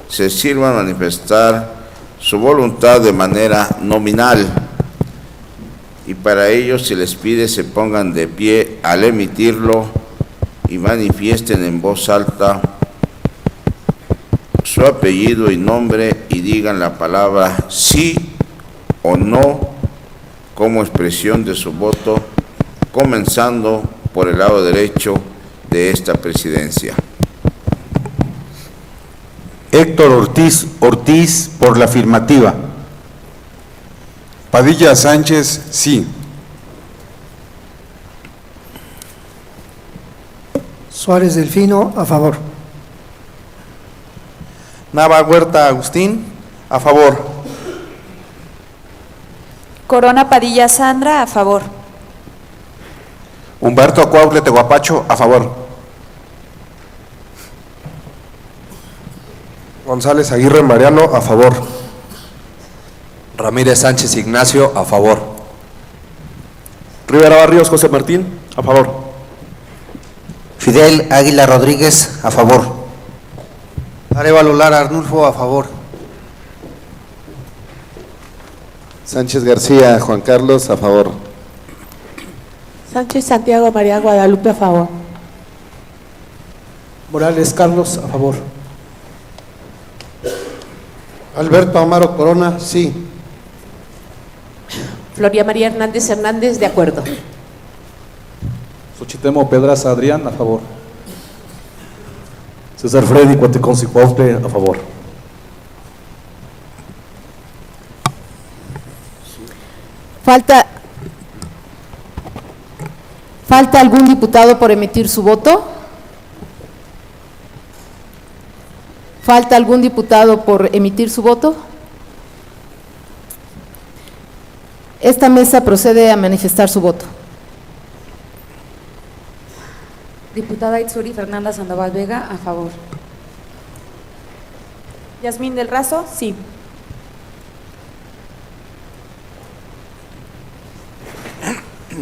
se sirvan manifestar su voluntad de manera nominal y para ello se les pide se pongan de pie al emitirlo y manifiesten en voz alta su apellido y nombre y digan la palabra sí o no como expresión de su voto, comenzando por el lado derecho de esta presidencia. Héctor Ortiz por la afirmativa. Padilla Sánchez, sí. Suárez Delfino, a favor. Nava Huerta Agustín, a favor. Corona Padilla Sandra, a favor. Humberto Cuautle Teguapacho, a favor. González Aguirre Mariano, a favor. Ramírez Sánchez Ignacio, a favor. Rivera Barrios José Martín, a favor. Fidel Águila Rodríguez, a favor. Arévalo Lara Arnulfo, a favor. Sánchez García Juan Carlos, a favor. Sánchez Santiago María Guadalupe, a favor. Morales Carlos, a favor. Alberto Amaro Corona, sí. Floria María Hernández Hernández, de acuerdo. Xochitemo Pedraza Adrián, a favor. César Freddy Cuateconci Cuautle, a favor. ¿Falta algún diputado por emitir su voto? ¿Falta algún diputado por emitir su voto? Esta mesa procede a manifestar su voto. Diputada Itzuri Fernanda Sandoval Vega, a favor. Yasmín del Razo, sí.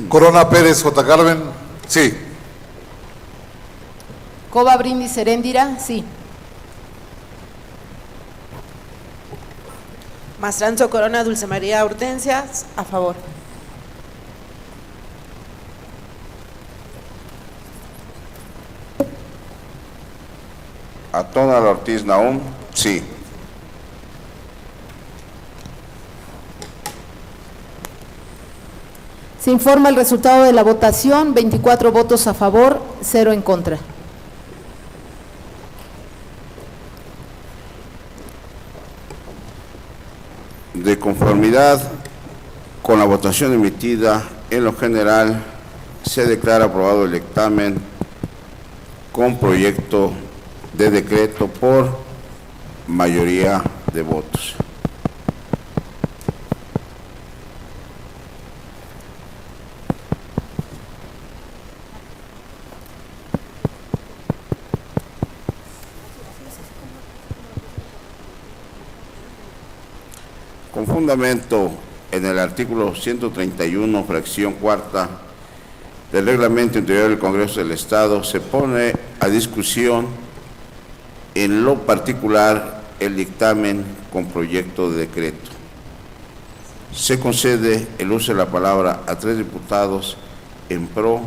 Corona Pérez J. Carmen, sí. Cova Brindis Heréndira, sí. Mastranzo Corona Dulce María Hortensia, a favor. Atónal Ortiz Nahum, sí. Se informa el resultado de la votación, 24 votos a favor, 0 en contra. De conformidad con la votación emitida, en lo general se declara aprobado el dictamen con proyecto de decreto por mayoría de votos. Con fundamento en el artículo 131, fracción cuarta del Reglamento Interior del Congreso del Estado, se pone a discusión en lo particular el dictamen con proyecto de decreto. Se concede el uso de la palabra a 3 diputados en pro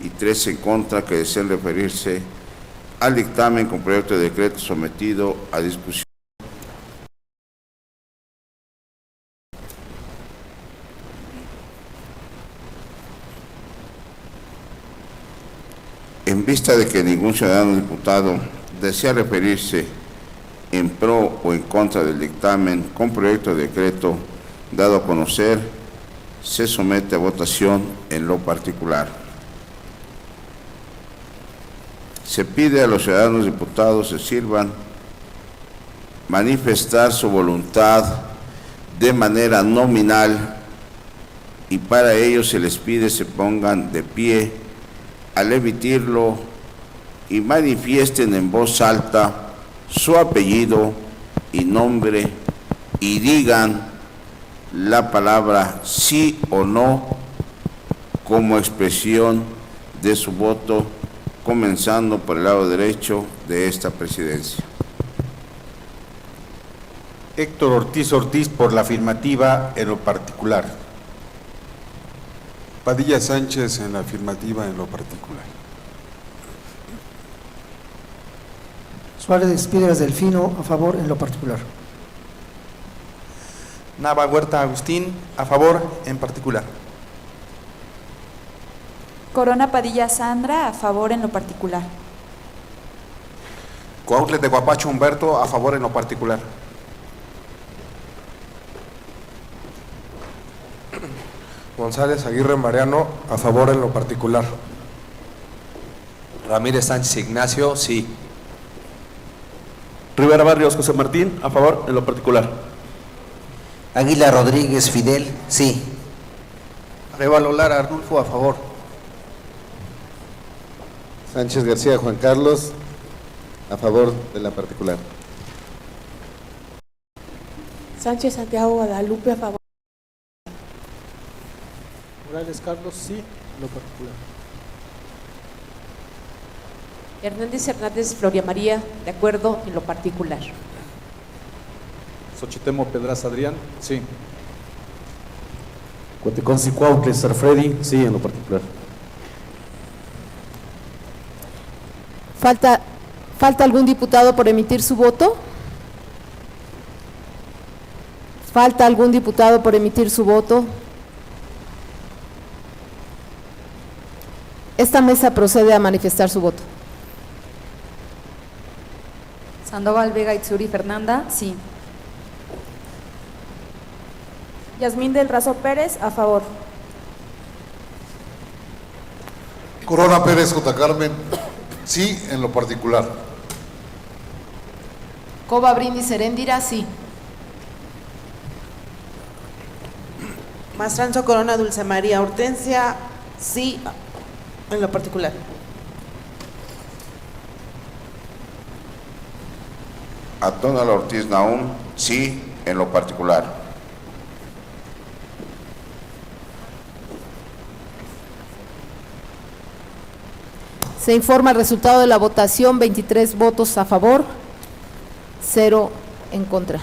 y 3 en contra que deseen referirse al dictamen con proyecto de decreto sometido a discusión. En vista de que ningún ciudadano diputado desea referirse en pro o en contra del dictamen con proyecto de decreto dado a conocer, se somete a votación en lo particular. Se pide a los ciudadanos diputados que sirvan manifestar su voluntad de manera nominal y para ello se les pide se pongan de pie al emitirlo y manifiesten en voz alta su apellido y nombre y digan la palabra sí o no como expresión de su voto, comenzando por el lado derecho de esta presidencia. Héctor Ortiz por la afirmativa en lo particular. Padilla Sánchez en la afirmativa en lo particular. Suárez Piedras Delfino a favor en lo particular. Nava Huerta Agustín, a favor en particular. Corona Padilla Sandra, a favor en lo particular. Cuautla de Guapacho Humberto, a favor en lo particular. González Aguirre Mariano, a favor en lo particular. Ramírez Sánchez Ignacio, sí. Rivera Barrios José Martín, a favor en lo particular. Águila Rodríguez Fidel, sí. Arevalo Lara Arnulfo, a favor. Sánchez García Juan Carlos, a favor de la particular. Sánchez Santiago Guadalupe, a favor. Morales Carlos, sí, en lo particular. Hernández Floria María, de acuerdo en lo particular. Xochitemo Pedraza Adrián, sí. Cuateconci Cuautla Sarfredi, sí, en lo particular. ¿Falta algún diputado por emitir su voto? ¿Falta algún diputado por emitir su voto? Esta mesa procede a manifestar su voto. Sandoval Vega Itzuri Fernanda, sí. Yasmín del Razo Pérez, a favor. Corona Pérez J. Carmen, sí en lo particular. Cova Brindis Heréndira, sí. Mastranzo Corona Dulce María Hortensia, sí, en lo particular. Antonio Ortiz Naum, sí en lo particular. Se informa el resultado de la votación, 23 votos a favor, 0 en contra.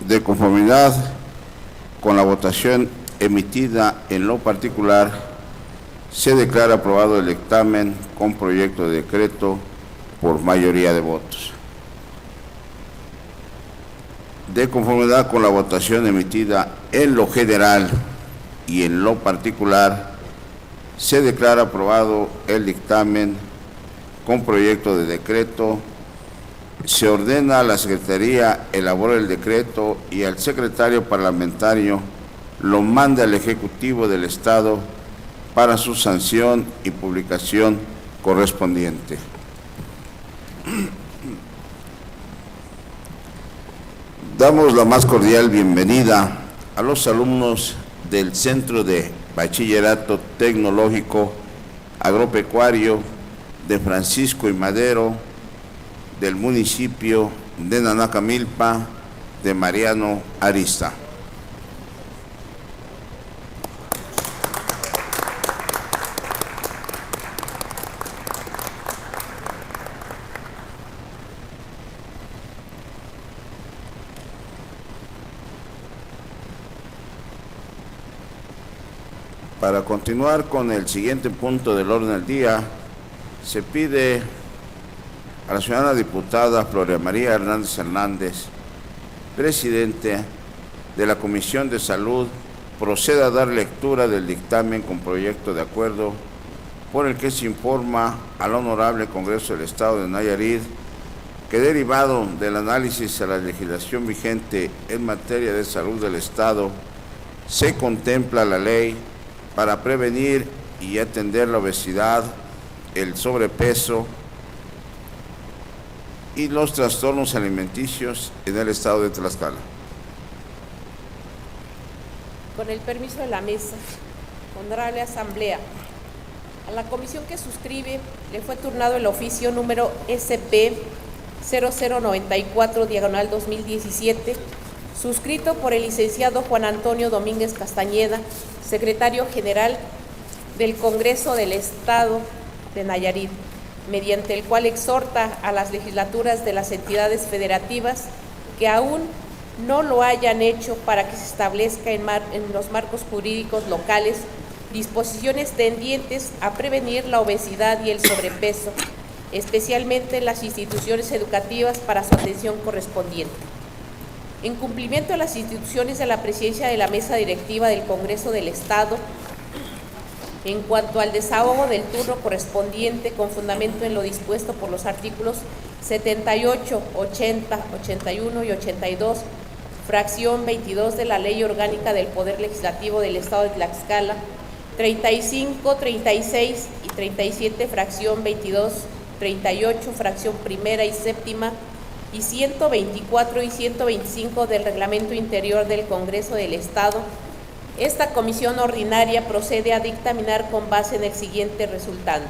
De conformidad con la votación emitida en lo particular, se declara aprobado el dictamen con proyecto de decreto por mayoría de votos. De conformidad con la votación emitida en lo general y en lo particular, se declara aprobado el dictamen con proyecto de decreto. Se ordena a la Secretaría elaborar el decreto y al secretario parlamentario lo manda al Ejecutivo del Estado para su sanción y publicación correspondiente. Damos la más cordial bienvenida a los alumnos del Centro de Bachillerato Tecnológico Agropecuario de Francisco y Madero, del municipio de Nanacamilpa, de Mariano Arista. Para continuar con el siguiente punto del orden del día, se pide a la ciudadana diputada Floria María Hernández Hernández, presidente de la Comisión de Salud, proceda a dar lectura del dictamen con proyecto de acuerdo por el que se informa al Honorable Congreso del Estado de Nayarit que, derivado del análisis a la legislación vigente en materia de salud del Estado, se contempla la ley para prevenir y atender la obesidad, el sobrepeso y los trastornos alimenticios en el Estado de Tlaxcala. Con el permiso de la mesa, Honorable Asamblea, a la comisión que suscribe le fue turnado el oficio número SP 0094/2017, suscrito por el licenciado Juan Antonio Domínguez Castañeda, secretario general del Congreso del Estado de Nayarit, mediante el cual exhorta a las legislaturas de las entidades federativas que aún no lo hayan hecho para que se establezca en los marcos jurídicos locales disposiciones tendientes a prevenir la obesidad y el sobrepeso, especialmente en las instituciones educativas para su atención correspondiente. En cumplimiento de las instituciones de la presidencia de la mesa directiva del Congreso del Estado, en cuanto al desahogo del turno correspondiente con fundamento en lo dispuesto por los artículos 78, 80, 81 y 82, fracción 22 de la Ley Orgánica del Poder Legislativo del Estado de Tlaxcala, 35, 36 y 37, fracción 22, 38, fracción primera y séptima, y 124 y 125 del Reglamento Interior del Congreso del Estado, esta comisión ordinaria procede a dictaminar con base en el siguiente resultando.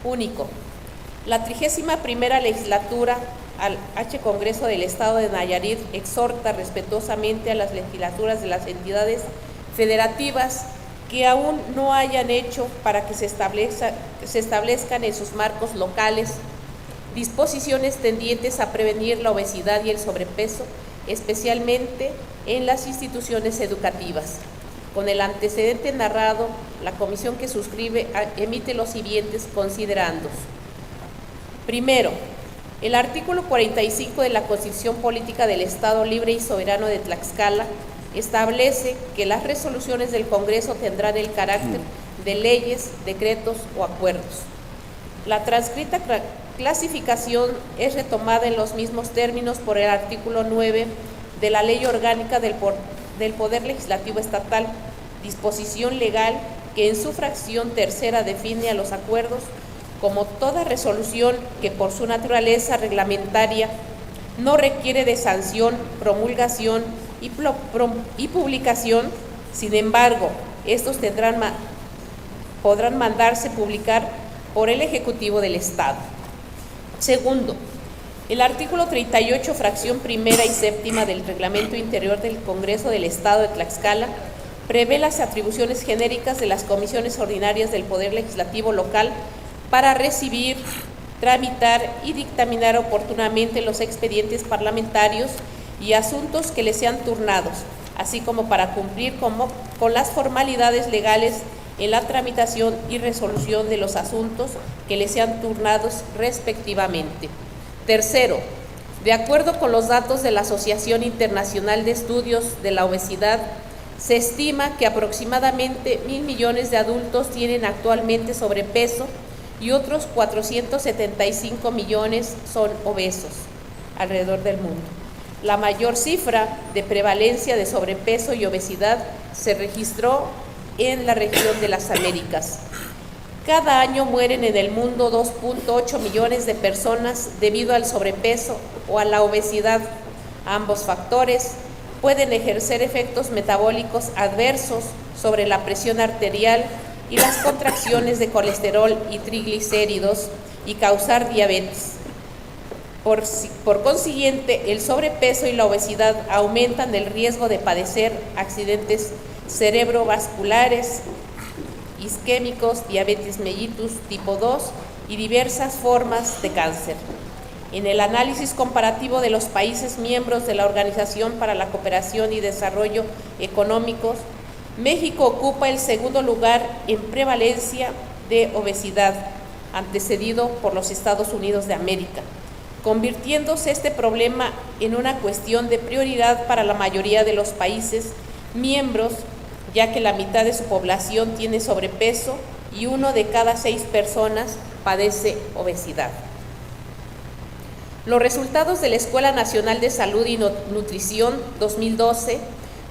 Único. La 31ª legislatura al Congreso del Estado de Nayarit exhorta respetuosamente a las legislaturas de las entidades federativas que aún no hayan hecho para que se establezcan en sus marcos locales disposiciones tendientes a prevenir la obesidad y el sobrepeso, especialmente en las instituciones educativas. Con el antecedente narrado, la comisión que suscribe emite los siguientes considerandos. Primero, el artículo 45 de la Constitución Política del Estado Libre y Soberano de Tlaxcala establece que las resoluciones del Congreso tendrán el carácter de leyes, decretos o acuerdos. La transcrita clasificación es retomada en los mismos términos por el artículo 9 de la Ley Orgánica del Poder Legislativo Estatal, disposición legal que en su fracción tercera define a los acuerdos como toda resolución que por su naturaleza reglamentaria no requiere de sanción, promulgación y publicación. Sin embargo, estos podrán mandarse publicar por el Ejecutivo del Estado. Segundo, el artículo 38, fracción primera y séptima del Reglamento Interior del Congreso del Estado de Tlaxcala prevé las atribuciones genéricas de las comisiones ordinarias del Poder Legislativo local para recibir, tramitar y dictaminar oportunamente los expedientes parlamentarios y asuntos que les sean turnados, así como para cumplir con las formalidades legales en la tramitación y resolución de los asuntos que les sean turnados respectivamente. Tercero, de acuerdo con los datos de la Asociación Internacional de Estudios de la Obesidad, se estima que aproximadamente 1.000 millones de adultos tienen actualmente sobrepeso y otros 475 millones son obesos alrededor del mundo. La mayor cifra de prevalencia de sobrepeso y obesidad se registró en la región de las Américas. Cada año mueren en el mundo 2.8 millones de personas debido al sobrepeso o a la obesidad. Ambos factores pueden ejercer efectos metabólicos adversos sobre la presión arterial y las contracciones de colesterol y triglicéridos y causar diabetes. Por consiguiente, el sobrepeso y la obesidad aumentan el riesgo de padecer accidentes cerebrovasculares, isquémicos, diabetes mellitus tipo 2 y diversas formas de cáncer. En el análisis comparativo de los países miembros de la Organización para la Cooperación y Desarrollo Económicos, México ocupa el segundo lugar en prevalencia de obesidad, antecedido por los Estados Unidos de América, convirtiéndose este problema en una cuestión de prioridad para la mayoría de los países miembros, ya que la mitad de su población tiene sobrepeso y 1 de cada 6 personas padece obesidad. Los resultados de la Escuela Nacional de Salud y Nutrición 2012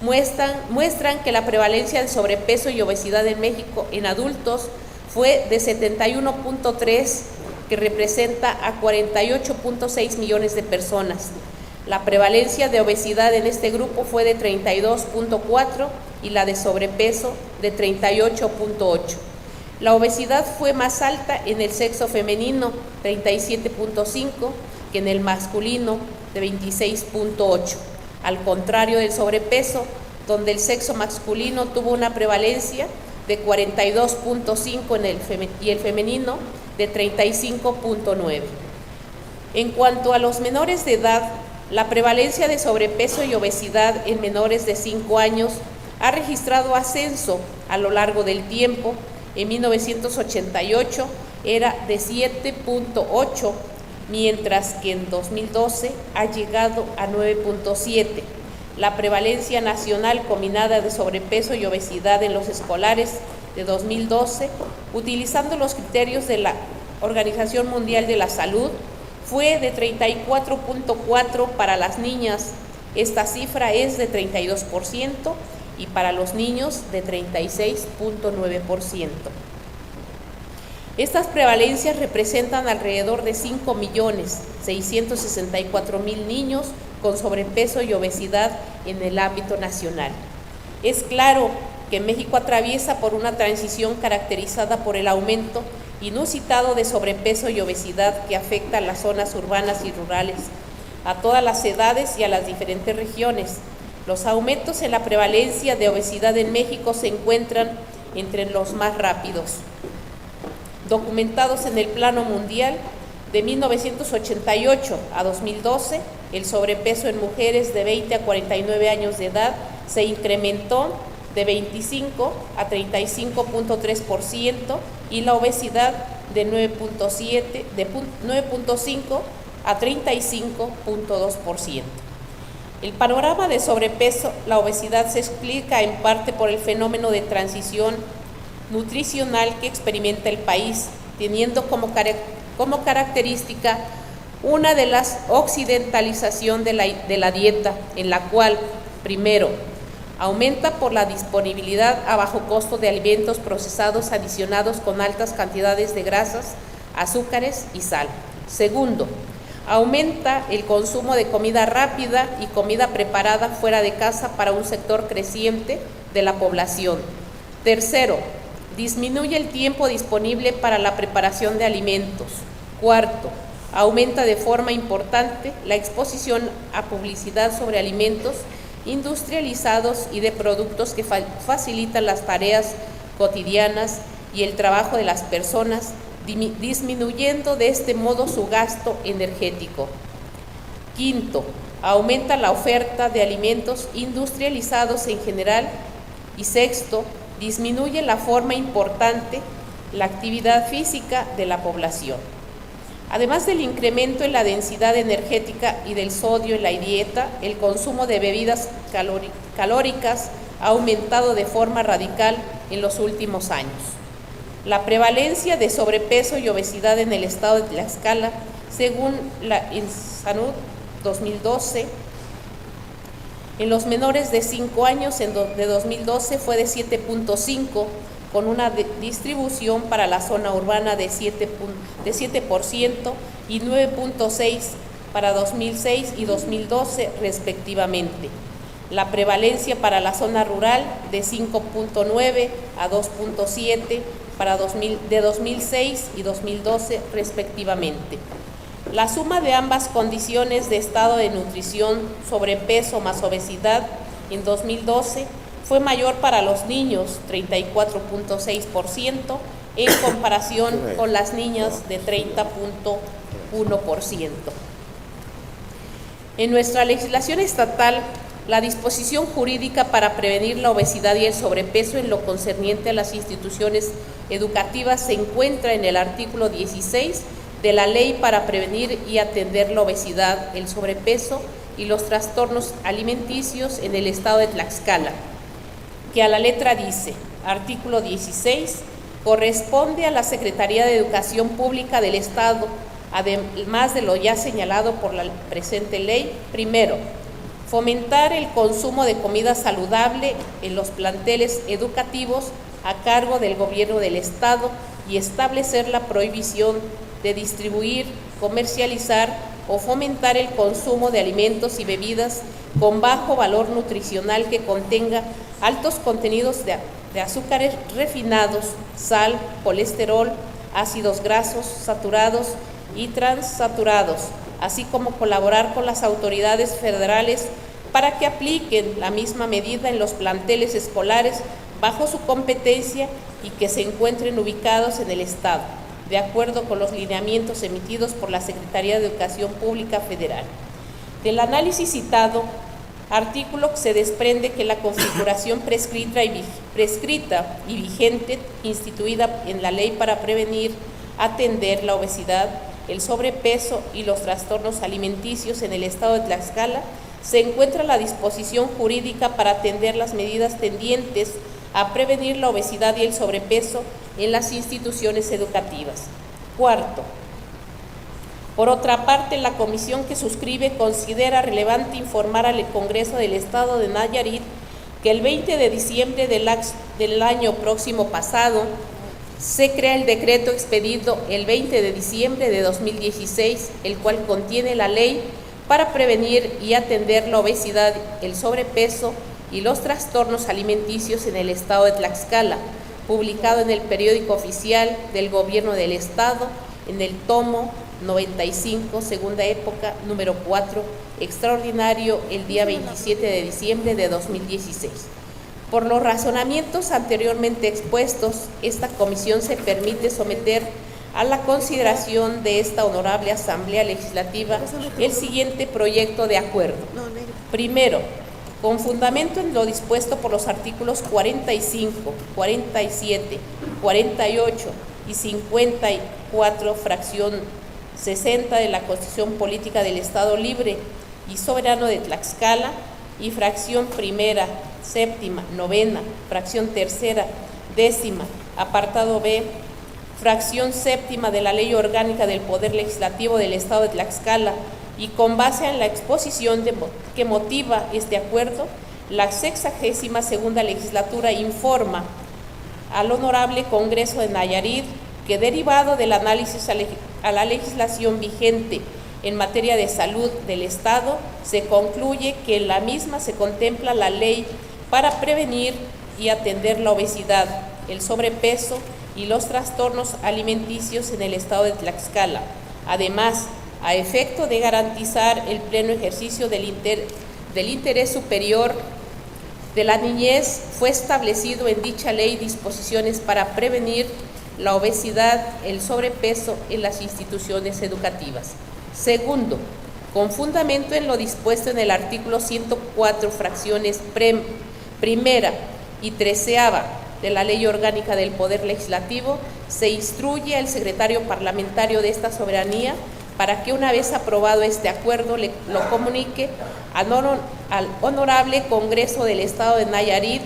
muestran que la prevalencia de sobrepeso y obesidad en México en adultos fue de 71.3, que representa a 48.6 millones de personas. La prevalencia de obesidad en este grupo fue de 32.4 y la de sobrepeso de 38.8. La obesidad fue más alta en el sexo femenino, 37.5, que en el masculino, de 26.8. Al contrario del sobrepeso, donde el sexo masculino tuvo una prevalencia de 42.5 y el femenino de 35.9. En cuanto a los menores de edad, la prevalencia de sobrepeso y obesidad en menores de 5 años ha registrado ascenso a lo largo del tiempo. En 1988 era de 7.8, mientras que en 2012 ha llegado a 9.7. La prevalencia nacional combinada de sobrepeso y obesidad en los escolares de 2012, utilizando los criterios de la Organización Mundial de la Salud, fue de 34.4 para las niñas. Esta cifra es de 32% y para los niños de 36.9%. Estas prevalencias representan alrededor de 5.664.000 niños con sobrepeso y obesidad en el ámbito nacional. Es claro que México atraviesa por una transición caracterizada por el aumento inusitado de sobrepeso y obesidad que afecta a las zonas urbanas y rurales, a todas las edades y a las diferentes regiones. Los aumentos en la prevalencia de obesidad en México se encuentran entre los más rápidos documentados en el plano mundial. De 1988 a 2012, el sobrepeso en mujeres de 20 a 49 años de edad se incrementó de 25 a 35.3% y la obesidad de 9.5 a 35.2%. El panorama de sobrepeso, la obesidad se explica en parte por el fenómeno de transición nutricional que experimenta el país, teniendo como característica una de las occidentalización de la dieta, en la cual, primero, aumenta por la disponibilidad a bajo costo de alimentos procesados adicionados con altas cantidades de grasas, azúcares y sal. Segundo, aumenta el consumo de comida rápida y comida preparada fuera de casa para un sector creciente de la población. Tercero, disminuye el tiempo disponible para la preparación de alimentos. Cuarto, aumenta de forma importante la exposición a publicidad sobre alimentos industrializados y de productos que facilitan las tareas cotidianas y el trabajo de las personas, disminuyendo de este modo su gasto energético. Quinto, aumenta la oferta de alimentos industrializados en general. Y sexto, disminuye la forma importante la actividad física de la población. Además del incremento en la densidad energética y del sodio en la dieta, el consumo de bebidas calóricas ha aumentado de forma radical en los últimos años. La prevalencia de sobrepeso y obesidad en el estado de Tlaxcala, según la INSANUD 2012, en los menores de 5 años de 2012 fue de 7.5, con una distribución para la zona urbana de 7% y 9.6 para 2006 y 2012 respectivamente. La prevalencia para la zona rural de 5.9 a 2.7 para de 2006 y 2012 respectivamente. La suma de ambas condiciones de estado de nutrición, sobrepeso más obesidad en 2012 fue mayor para los niños, 34.6%, en comparación con las niñas de 30.1%. En nuestra legislación estatal La disposición jurídica para prevenir la obesidad y el sobrepeso en lo concerniente a las instituciones educativas se encuentra en el artículo 16 de la Ley para prevenir y atender la obesidad, el sobrepeso y los trastornos alimenticios en el estado de Tlaxcala, que a la letra dice, artículo 16, corresponde a la Secretaría de Educación Pública del Estado, además de lo ya señalado por la presente ley, primero, fomentar el consumo de comida saludable en los planteles educativos a cargo del Gobierno del Estado y establecer la prohibición de distribuir, comercializar o fomentar el consumo de alimentos y bebidas con bajo valor nutricional que contenga altos contenidos de azúcares refinados, sal, colesterol, ácidos grasos saturados y transaturados, así como colaborar con las autoridades federales para que apliquen la misma medida en los planteles escolares bajo su competencia y que se encuentren ubicados en el Estado, de acuerdo con los lineamientos emitidos por la Secretaría de Educación Pública Federal. Del análisis citado, artículo se desprende que la configuración prescrita y vigente, instituida en la Ley para prevenir, atender la obesidad, el sobrepeso y los trastornos alimenticios en el estado de Tlaxcala, se encuentra la disposición jurídica para atender las medidas tendientes a prevenir la obesidad y el sobrepeso en las instituciones educativas. Cuarto, por otra parte, la comisión que suscribe considera relevante informar al Congreso del Estado de Nayarit que el 20 de diciembre del año próximo pasado se crea el decreto expedido el 20 de diciembre de 2016, el cual contiene la ley para prevenir y atender la obesidad, el sobrepeso y los trastornos alimenticios en el estado de Tlaxcala, publicado en el periódico oficial del Gobierno del Estado, en el tomo 95, segunda época, número 4, extraordinario, el día 27 de diciembre de 2016. Por los razonamientos anteriormente expuestos, esta comisión se permite someter a la consideración de esta honorable Asamblea Legislativa el siguiente proyecto de acuerdo. Primero, con fundamento en lo dispuesto por los artículos 45, 47, 48 y 54, fracción 60 de la Constitución Política del Estado Libre y Soberano de Tlaxcala, y fracción primera, séptima, novena, fracción tercera, décima, apartado B, fracción séptima de la Ley Orgánica del Poder Legislativo del Estado de Tlaxcala, y con base en la exposición que motiva este acuerdo, la 62ª Legislatura informa al Honorable Congreso de Nayarit que, derivado del análisis a la legislación vigente en materia de salud del Estado, se concluye que en la misma se contempla la ley para prevenir y atender la obesidad, el sobrepeso y los trastornos alimenticios en el estado de Tlaxcala. Además, a efecto de garantizar el pleno ejercicio del interés superior de la niñez, fue establecido en dicha ley disposiciones para prevenir la obesidad, el sobrepeso en las instituciones educativas. Segundo, con fundamento en lo dispuesto en el artículo 104, fracciones primera y treceava de la Ley Orgánica del Poder Legislativo, se instruye al secretario parlamentario de esta soberanía para que, una vez aprobado este acuerdo, lo comunique al Honorable Congreso del Estado de Nayarit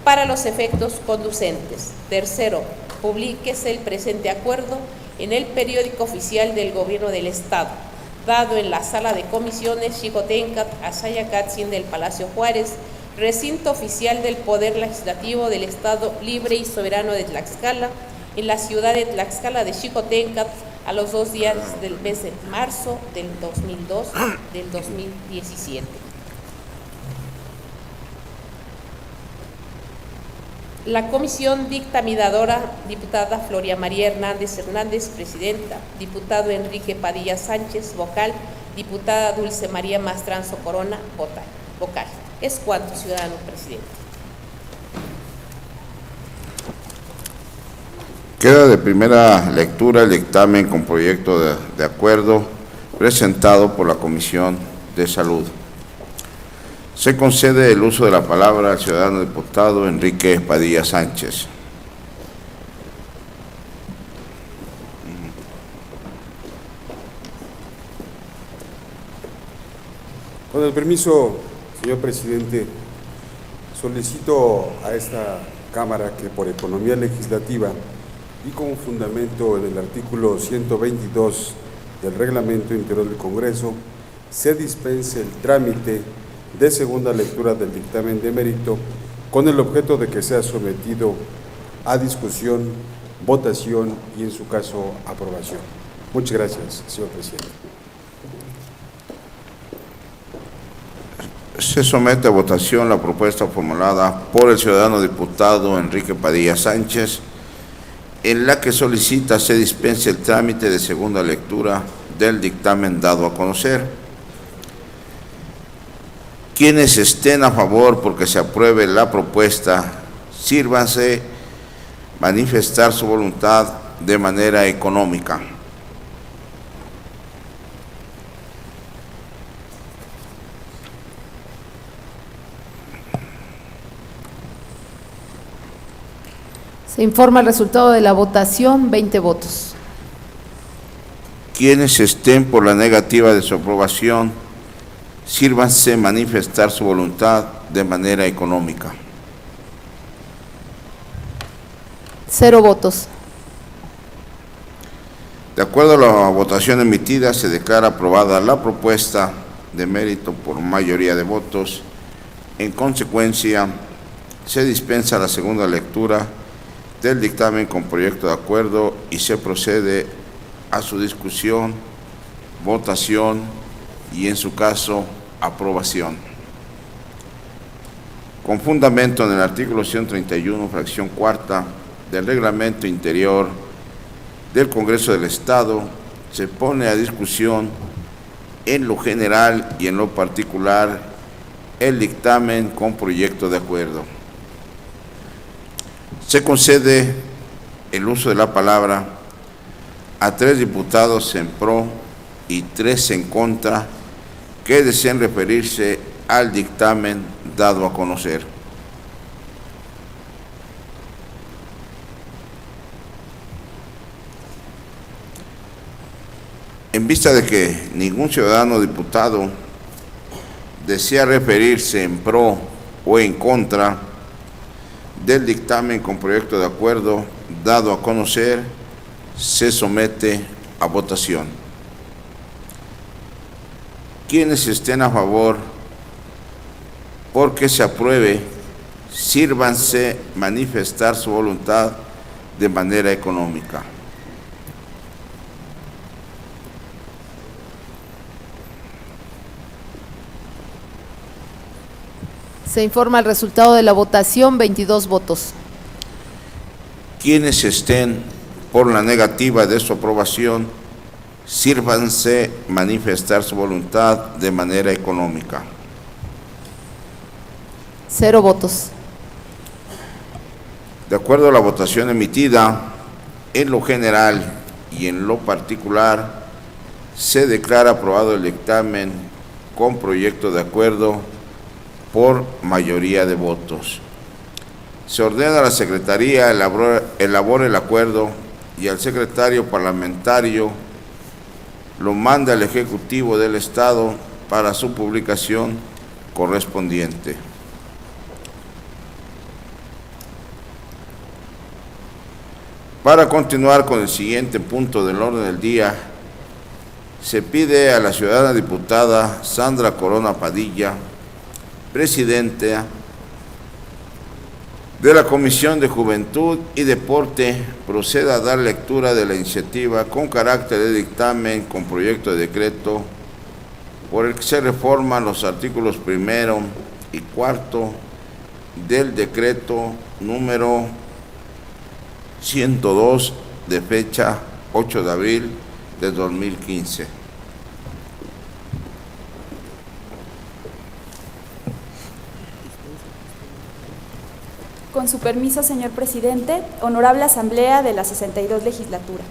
para los efectos conducentes. Tercero, publíquese el presente acuerdo en el periódico oficial del Gobierno del Estado, dado en la Sala de Comisiones Xicoténcatl, Azayacatzin del Palacio Juárez, recinto oficial del Poder Legislativo del Estado Libre y Soberano de Tlaxcala, en la ciudad de Tlaxcala de Xicoténcatl, a los 2 días del mes de marzo del 2017. La comisión dictaminadora, diputada Floria María Hernández, presidenta, diputado Enrique Padilla Sánchez, vocal, diputada Dulce María Mastranzo Corona, vocal. Es cuanto, ciudadano presidente. Queda de primera lectura el dictamen con proyecto de acuerdo presentado por la Comisión de Salud. Se concede el uso de la palabra al ciudadano diputado Enrique Padilla Sánchez. Con el permiso, señor presidente, solicito a esta Cámara que por economía legislativa y como fundamento en el artículo 122 del Reglamento Interior del Congreso, se dispense el trámite de segunda lectura del dictamen de mérito con el objeto de que sea sometido a discusión, votación y, en su caso, aprobación. Muchas gracias, señor presidente. Se somete a votación la propuesta formulada por el ciudadano diputado Enrique Padilla Sánchez, en la que solicita se dispense el trámite de segunda lectura del dictamen dado a conocer. Quienes estén a favor porque se apruebe la propuesta, sírvanse manifestar su voluntad de manera económica. Se informa el resultado de la votación, 20 votos. Quienes estén por la negativa de su aprobación, sírvanse manifestar su voluntad de manera económica. 0 votos. De acuerdo a la votación emitida, se declara aprobada la propuesta de mérito por mayoría de votos. En consecuencia, se dispensa la segunda lectura del dictamen con proyecto de acuerdo y se procede a su discusión, votación y, en su caso, aprobación. Con fundamento en el artículo 131, fracción cuarta del Reglamento Interior del Congreso del Estado, se pone a discusión en lo general y en lo particular el dictamen con proyecto de acuerdo. Se concede el uso de la palabra a 3 diputados en pro y 3 en contra que deseen referirse al dictamen dado a conocer. En vista de que ningún ciudadano diputado desea referirse en pro o en contra del dictamen con proyecto de acuerdo dado a conocer, se somete a votación. Quienes estén a favor porque se apruebe, sírvanse manifestar su voluntad de manera económica. Se informa el resultado de la votación, 22 votos. Quienes estén por la negativa de su aprobación, sírvanse manifestar su voluntad de manera económica. 0 votos. De acuerdo a la votación emitida, en lo general y en lo particular, se declara aprobado el dictamen con proyecto de acuerdo por mayoría de votos. Se ordena a la Secretaría elabore el acuerdo y al secretario parlamentario lo manda al Ejecutivo del Estado para su publicación correspondiente. Para continuar con el siguiente punto del orden del día, se pide a la ciudadana diputada Sandra Corona Padilla, presidenta de la Comisión de Juventud y Deporte, proceda a dar lectura de la iniciativa con carácter de dictamen con proyecto de decreto por el que se reforman los artículos 1 y 4 del decreto número 102 de fecha 8 de abril de 2015. Con su permiso, señor presidente, honorable Asamblea de la 62 Legislatura.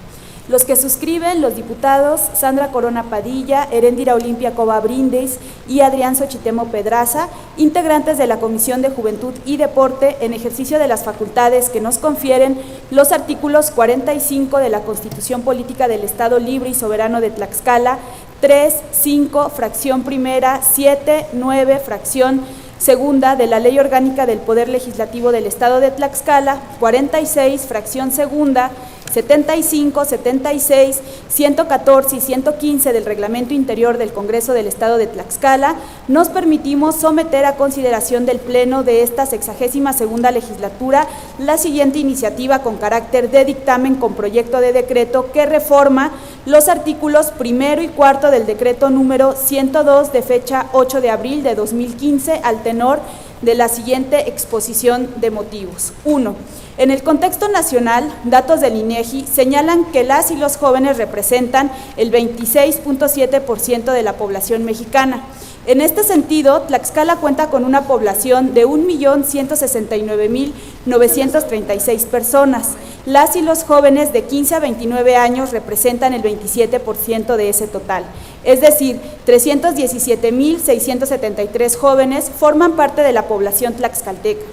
los que suscriben los diputados Sandra Corona Padilla, Heréndira Olimpia Cova Brindis y Adrián Xochitemo Pedraza, integrantes de la Comisión de Juventud y Deporte, en ejercicio de las facultades que nos confieren los artículos 45 de la Constitución Política del Estado Libre y Soberano de Tlaxcala, 3, 5, fracción primera, 7, 9, fracción segunda de la Ley Orgánica del Poder Legislativo del Estado de Tlaxcala, 46, fracción segunda, 75, 76, 114 y 115 del Reglamento Interior del Congreso del Estado de Tlaxcala, nos permitimos someter a consideración del Pleno de esta 62ª legislatura la siguiente iniciativa con carácter de dictamen con proyecto de decreto que reforma los artículos 1 y 4 del decreto número 102 de fecha 8 de abril de 2015 al tenor de la siguiente exposición de motivos. 1. En el contexto nacional, datos del INEGI señalan que las y los jóvenes representan el 26.7% de la población mexicana. En este sentido, Tlaxcala cuenta con una población de 1.169.936 personas. Las y los jóvenes de 15 a 29 años representan el 27% de ese total. Es decir, 317.673 jóvenes forman parte de la población tlaxcalteca.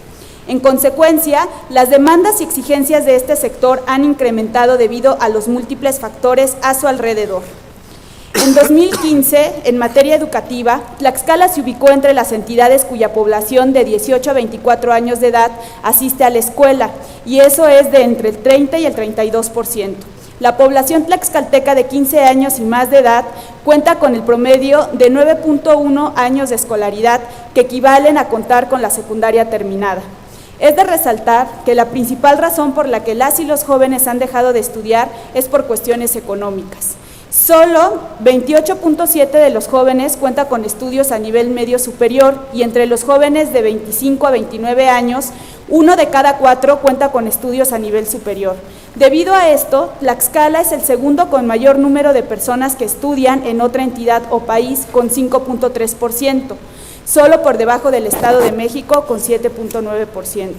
En consecuencia, las demandas y exigencias de este sector han incrementado debido a los múltiples factores a su alrededor. En 2015, en materia educativa, Tlaxcala se ubicó entre las entidades cuya población de 18 a 24 años de edad asiste a la escuela, y eso es de entre el 30 y el 32%. La población tlaxcalteca de 15 años y más de edad cuenta con el promedio de 9.1 años de escolaridad, que equivalen a contar con la secundaria terminada. Es de resaltar que la principal razón por la que las y los jóvenes han dejado de estudiar es por cuestiones económicas. Solo 28.7 de los jóvenes cuenta con estudios a nivel medio superior, y entre los jóvenes de 25 a 29 años, 1 de cada 4 cuenta con estudios a nivel superior. Debido a esto, Tlaxcala es el segundo con mayor número de personas que estudian en otra entidad o país, con 5.3%, solo por debajo del Estado de México, con 7.9%.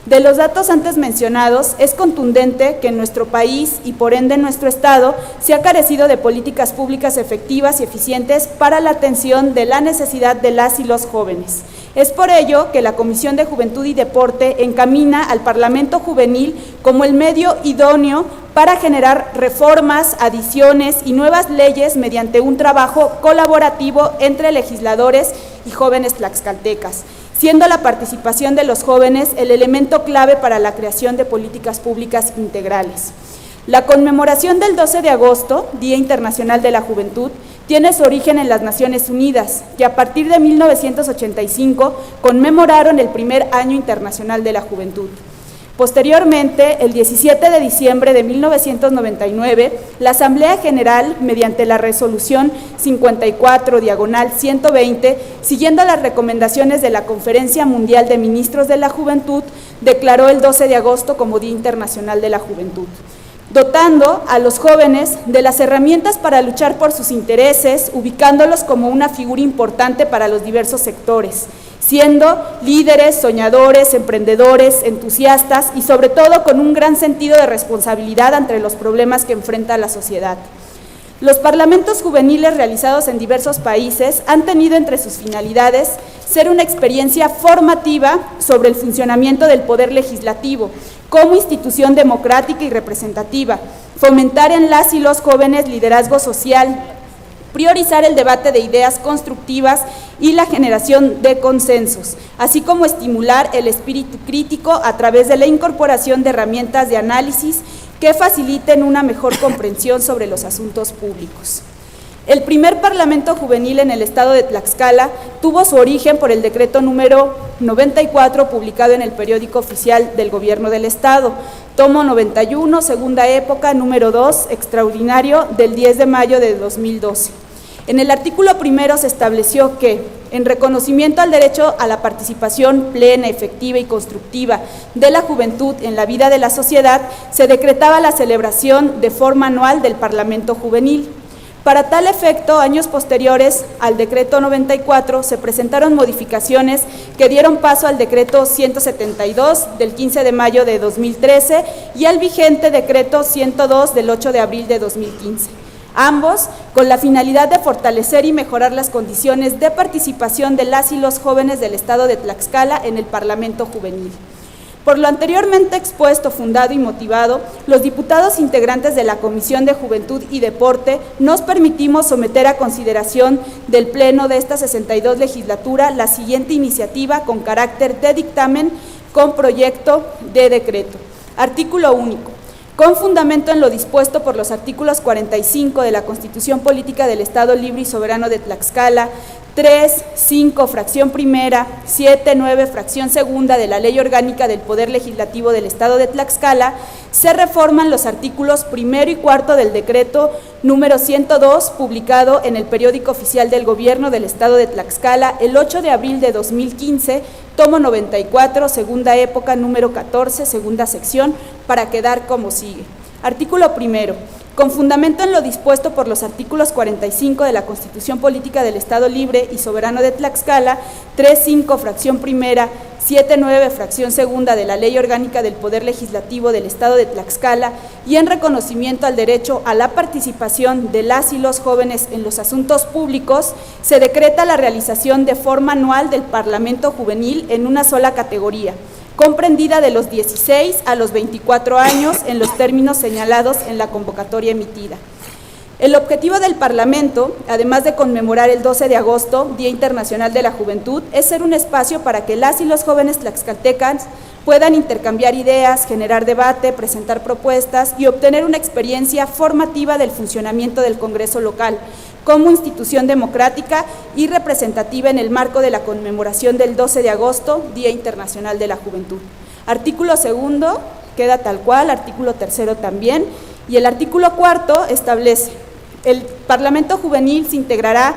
De los datos antes mencionados, es contundente que en nuestro país y por ende en nuestro Estado se ha carecido de políticas públicas efectivas y eficientes para la atención de la necesidad de las y los jóvenes. Es por ello que la Comisión de Juventud y Deporte encamina al Parlamento Juvenil como el medio idóneo para generar reformas, adiciones y nuevas leyes mediante un trabajo colaborativo entre legisladores y jóvenes tlaxcaltecas, siendo la participación de los jóvenes el elemento clave para la creación de políticas públicas integrales. La conmemoración del 12 de agosto, Día Internacional de la Juventud, tiene su origen en las Naciones Unidas, que a partir de 1985 conmemoraron el primer Año Internacional de la Juventud. Posteriormente, el 17 de diciembre de 1999, la Asamblea General, mediante la Resolución 54/120, siguiendo las recomendaciones de la Conferencia Mundial de Ministros de la Juventud, declaró el 12 de agosto como Día Internacional de la Juventud, dotando a los jóvenes de las herramientas para luchar por sus intereses, ubicándolos como una figura importante para los diversos sectores, siendo líderes, soñadores, emprendedores, entusiastas y sobre todo con un gran sentido de responsabilidad ante los problemas que enfrenta la sociedad. Los parlamentos juveniles realizados en diversos países han tenido entre sus finalidades ser una experiencia formativa sobre el funcionamiento del poder legislativo como institución democrática y representativa, fomentar en las y los jóvenes liderazgo social, priorizar el debate de ideas constructivas y la generación de consensos, así como estimular el espíritu crítico a través de la incorporación de herramientas de análisis que faciliten una mejor comprensión sobre los asuntos públicos. El primer Parlamento Juvenil en el estado de Tlaxcala tuvo su origen por el decreto número 94, publicado en el Periódico Oficial del Gobierno del Estado, tomo 91, segunda época, número 2, extraordinario, del 10 de mayo de 2012. En el artículo primero se estableció que, en reconocimiento al derecho a la participación plena, efectiva y constructiva de la juventud en la vida de la sociedad, se decretaba la celebración de forma anual del Parlamento Juvenil. Para tal efecto, años posteriores al decreto 94 se presentaron modificaciones que dieron paso al decreto 172 del 15 de mayo de 2013 y al vigente decreto 102 del 8 de abril de 2015. Ambos con la finalidad de fortalecer y mejorar las condiciones de participación de las y los jóvenes del estado de Tlaxcala en el Parlamento Juvenil. Por lo anteriormente expuesto, fundado y motivado, los diputados integrantes de la Comisión de Juventud y Deporte nos permitimos someter a consideración del Pleno de esta 62 legislatura la siguiente iniciativa con carácter de dictamen con proyecto de decreto. Artículo único. Con fundamento en lo dispuesto por los artículos 45 de la Constitución Política del Estado Libre y Soberano de Tlaxcala, 3, 5, fracción primera, 7, 9, fracción segunda de la Ley Orgánica del Poder Legislativo del Estado de Tlaxcala, se reforman los artículos primero y cuarto del decreto número 102, publicado en el Periódico Oficial del Gobierno del Estado de Tlaxcala el 8 de abril de 2015, tomo 94, segunda época, número 14, segunda sección, para quedar como sigue. Artículo primero. Con fundamento en lo dispuesto por los artículos 45 de la Constitución Política del Estado Libre y Soberano de Tlaxcala, 3.5, fracción primera, 7.9, fracción segunda de la Ley Orgánica del Poder Legislativo del Estado de Tlaxcala, y en reconocimiento al derecho a la participación de las y los jóvenes en los asuntos públicos, se decreta la realización de forma anual del Parlamento Juvenil en una sola categoría, comprendida de los 16 a los 24 años en los términos señalados en la convocatoria emitida. El objetivo del Parlamento, además de conmemorar el 12 de agosto, Día Internacional de la Juventud, es ser un espacio para que las y los jóvenes tlaxcaltecas puedan intercambiar ideas, generar debate, presentar propuestas y obtener una experiencia formativa del funcionamiento del Congreso local, como institución democrática y representativa en el marco de la conmemoración del 12 de agosto, Día Internacional de la Juventud. Artículo segundo queda tal cual, artículo tercero también, y el artículo cuarto establece: el Parlamento Juvenil se integrará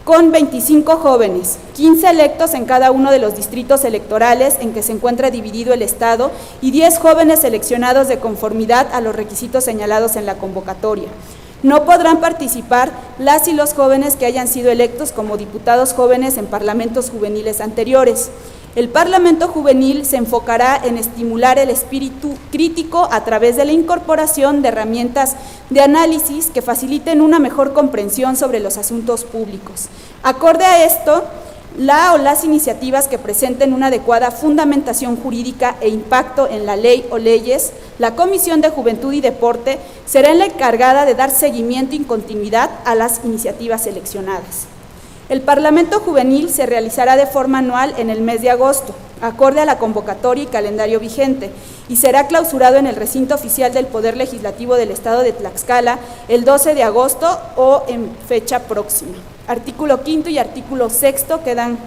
con 25 jóvenes, 15 electos en cada uno de los distritos electorales en que se encuentra dividido el Estado y 10 jóvenes seleccionados de conformidad a los requisitos señalados en la convocatoria. No podrán participar las y los jóvenes que hayan sido electos como diputados jóvenes en parlamentos juveniles anteriores. El Parlamento Juvenil se enfocará en estimular el espíritu crítico a través de la incorporación de herramientas de análisis que faciliten una mejor comprensión sobre los asuntos públicos. Acorde a esto, la o las iniciativas que presenten una adecuada fundamentación jurídica e impacto en la ley o leyes, la Comisión de Juventud y Deporte será la encargada de dar seguimiento y continuidad a las iniciativas seleccionadas. El Parlamento Juvenil se realizará de forma anual en el mes de agosto, acorde a la convocatoria y calendario vigente, y será clausurado en el recinto oficial del Poder Legislativo del Estado de Tlaxcala el 12 de agosto o en fecha próxima. Artículo quinto y artículo sexto quedan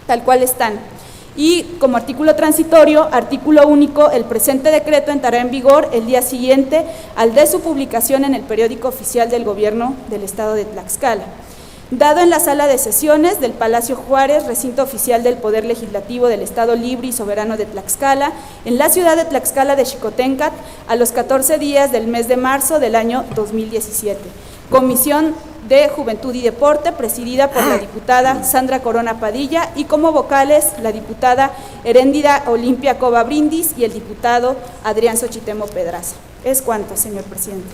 tal cual están. Y como artículo transitorio, artículo único, el presente decreto entrará en vigor el día siguiente al de su publicación en el Periódico Oficial del Gobierno del Estado de Tlaxcala. Dado en la sala de sesiones del Palacio Juárez, recinto oficial del Poder Legislativo del Estado Libre y Soberano de Tlaxcala, en la ciudad de Tlaxcala de Xicoténcat, a los 14 días del mes de marzo del año 2017. Comisión de Juventud y Deporte, presidida por la diputada Sandra Corona Padilla, y como vocales la diputada Heréndira Olimpia Cova Brindis y el diputado Adrián Xochitemo Pedraza. Es cuanto, señor presidente.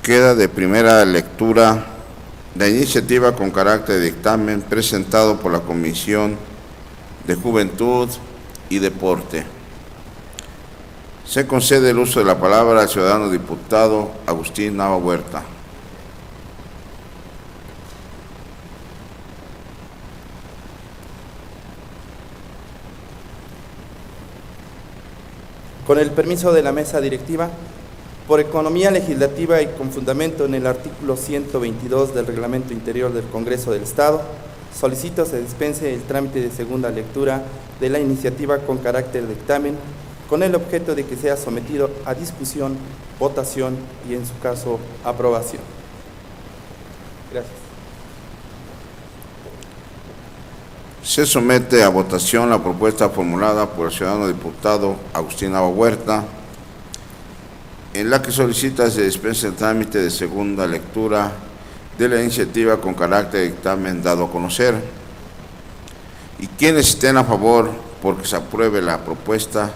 Queda de primera lectura la iniciativa con carácter de dictamen presentado por la Comisión de Juventud y Deporte. Se concede el uso de la palabra al ciudadano diputado Agustín Nava Huerta. Con el permiso de la mesa directiva, por economía legislativa y con fundamento en el artículo 122 del Reglamento Interior del Congreso del Estado, solicito se dispense el trámite de segunda lectura de la iniciativa con carácter de dictamen, con el objeto de que sea sometido a discusión, votación y, en su caso, aprobación. Gracias. Se somete a votación la propuesta formulada por el ciudadano diputado Agustín Nava Huerta, en la que solicita se dispense el trámite de segunda lectura de la iniciativa con carácter de dictamen dado a conocer. Y quienes estén a favor porque se apruebe la propuesta,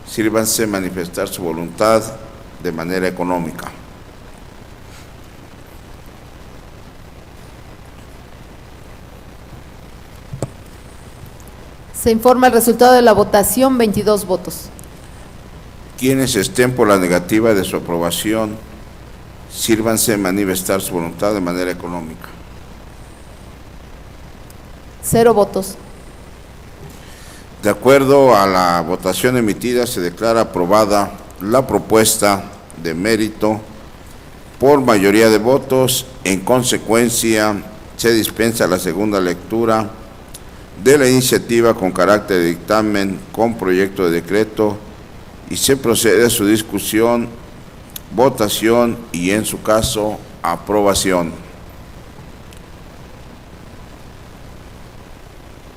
sírvanse manifestar su voluntad de manera económica. Se informa el resultado de la votación, 22 votos. Quienes estén por la negativa de su aprobación, sírvanse manifestar su voluntad de manera económica. 0 votos. De acuerdo a la votación emitida, se declara aprobada la propuesta de mérito por mayoría de votos. En consecuencia, se dispensa la segunda lectura de la iniciativa con carácter de dictamen con proyecto de decreto y se procede a su discusión, votación y, en su caso, aprobación.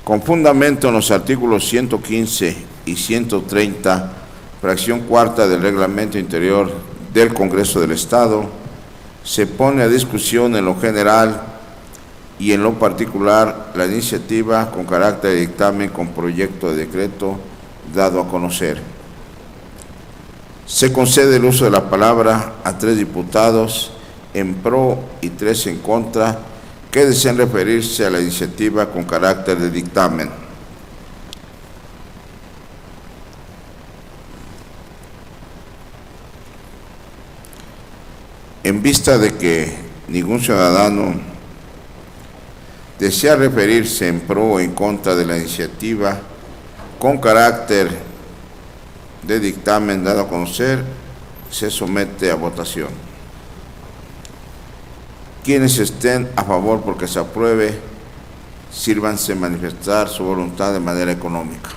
Con fundamento en los artículos 115 y 130, fracción cuarta del Reglamento Interior del Congreso del Estado, se pone a discusión en lo general y en lo particular la iniciativa con carácter de dictamen con proyecto de decreto dado a conocer. Se concede el uso de la palabra a 3 diputados en pro y 3 en contra que deseen referirse a la iniciativa con carácter de dictamen. En vista de que ningún ciudadano desea referirse en pro o en contra de la iniciativa con carácter de dictamen dado a conocer, se somete a votación. Quienes estén a favor porque se apruebe, sírvanse manifestar su voluntad de manera económica.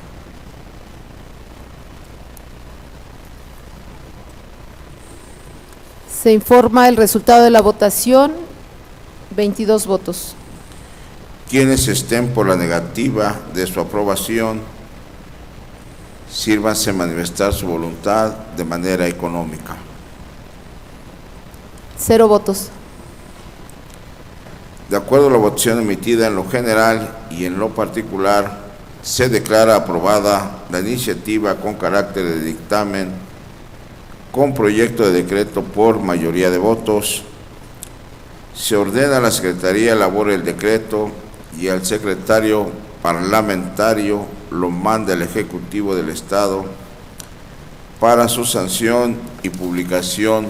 Se informa el resultado de la votación, 22 votos. Quienes estén por la negativa de su aprobación, sírvanse manifestar su voluntad de manera económica. 0 votos. De acuerdo a la votación emitida en lo general y en lo particular, se declara aprobada la iniciativa con carácter de dictamen con proyecto de decreto por mayoría de votos. Se ordena a la Secretaría elabore el decreto y al secretario parlamentario lo manda el Ejecutivo del Estado para su sanción y publicación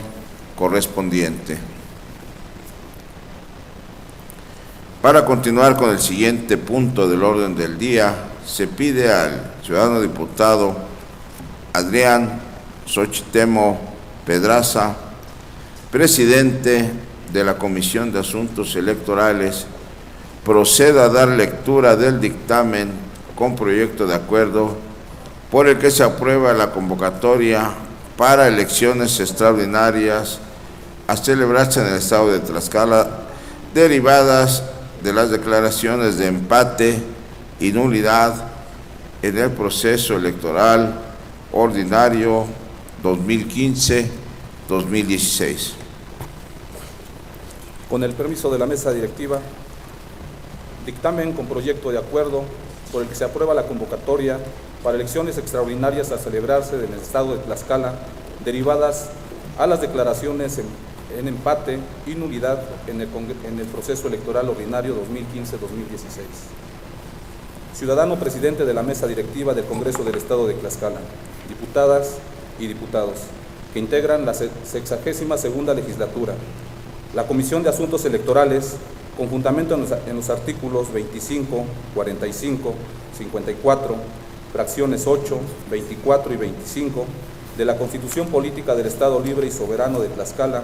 correspondiente. Para continuar con el siguiente punto del orden del día, se pide al ciudadano diputado Adrián Xochitemo Pedraza, presidente de la Comisión de Asuntos Electorales, proceda a dar lectura del dictamen con proyecto de acuerdo por el que se aprueba la convocatoria para elecciones extraordinarias a celebrarse en el estado de Tlaxcala, derivadas de las declaraciones de empate y nulidad en el proceso electoral ordinario 2015-2016. Con el permiso de la mesa directiva, dictamen con proyecto de acuerdo por el que se aprueba la convocatoria para elecciones extraordinarias a celebrarse en el estado de Tlaxcala, derivadas a las declaraciones en empate y nulidad en el proceso electoral ordinario 2015-2016. Ciudadano presidente de la mesa directiva del Congreso del Estado de Tlaxcala, diputadas y diputados que integran la 62ª legislatura, la Comisión de Asuntos Electorales, con fundamento en los artículos 25, 45, 54, fracciones 8, 24 y 25 de la Constitución Política del Estado Libre y Soberano de Tlaxcala,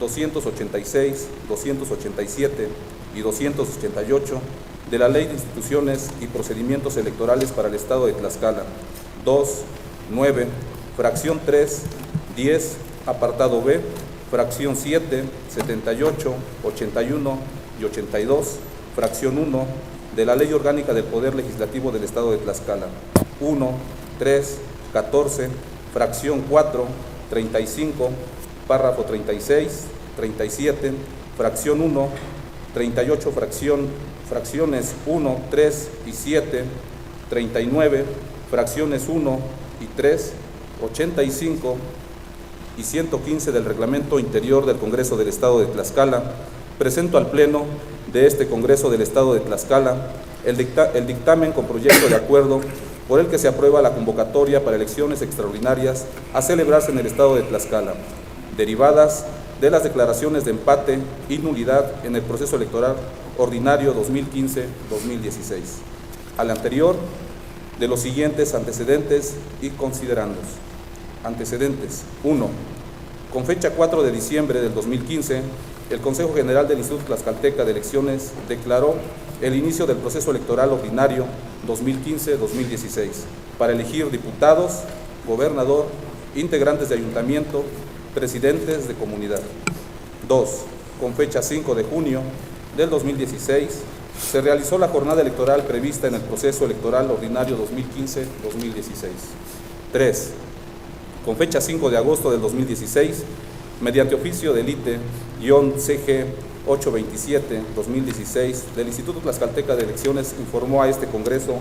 286, 287 y 288 de la Ley de Instituciones y Procedimientos Electorales para el Estado de Tlaxcala, 2, 9, fracción 3, 10, apartado B, fracción 7, 78, 81 y 82, fracción 1, de la Ley Orgánica del Poder Legislativo del Estado de Tlaxcala. 1, 3, 14, fracción 4, 35, párrafo 36, 37, fracción 1, 38, fracciones 1, 3 y 7, 39, fracciones 1 y 3, 85 y 115 del Reglamento Interior del Congreso del Estado de Tlaxcala, presento al Pleno de este Congreso del Estado de Tlaxcala el dictamen con proyecto de acuerdo por el que se aprueba la convocatoria para elecciones extraordinarias a celebrarse en el Estado de Tlaxcala, derivadas de las declaraciones de empate y nulidad en el proceso electoral ordinario 2015-2016. Al anterior, de los siguientes antecedentes y considerandos. Antecedentes. 1. Con fecha 4 de diciembre del 2015, el Consejo General del Instituto Tlaxcalteca de Elecciones declaró el inicio del proceso electoral ordinario 2015-2016 para elegir diputados, gobernador, integrantes de ayuntamiento, presidentes de comunidad. 2. Con fecha 5 de junio del 2016, se realizó la jornada electoral prevista en el proceso electoral ordinario 2015-2016. 3. Con fecha 5 de agosto del 2016, mediante oficio del ITE-CG 827-2016 del Instituto Tlaxcalteca de Elecciones, informó a este Congreso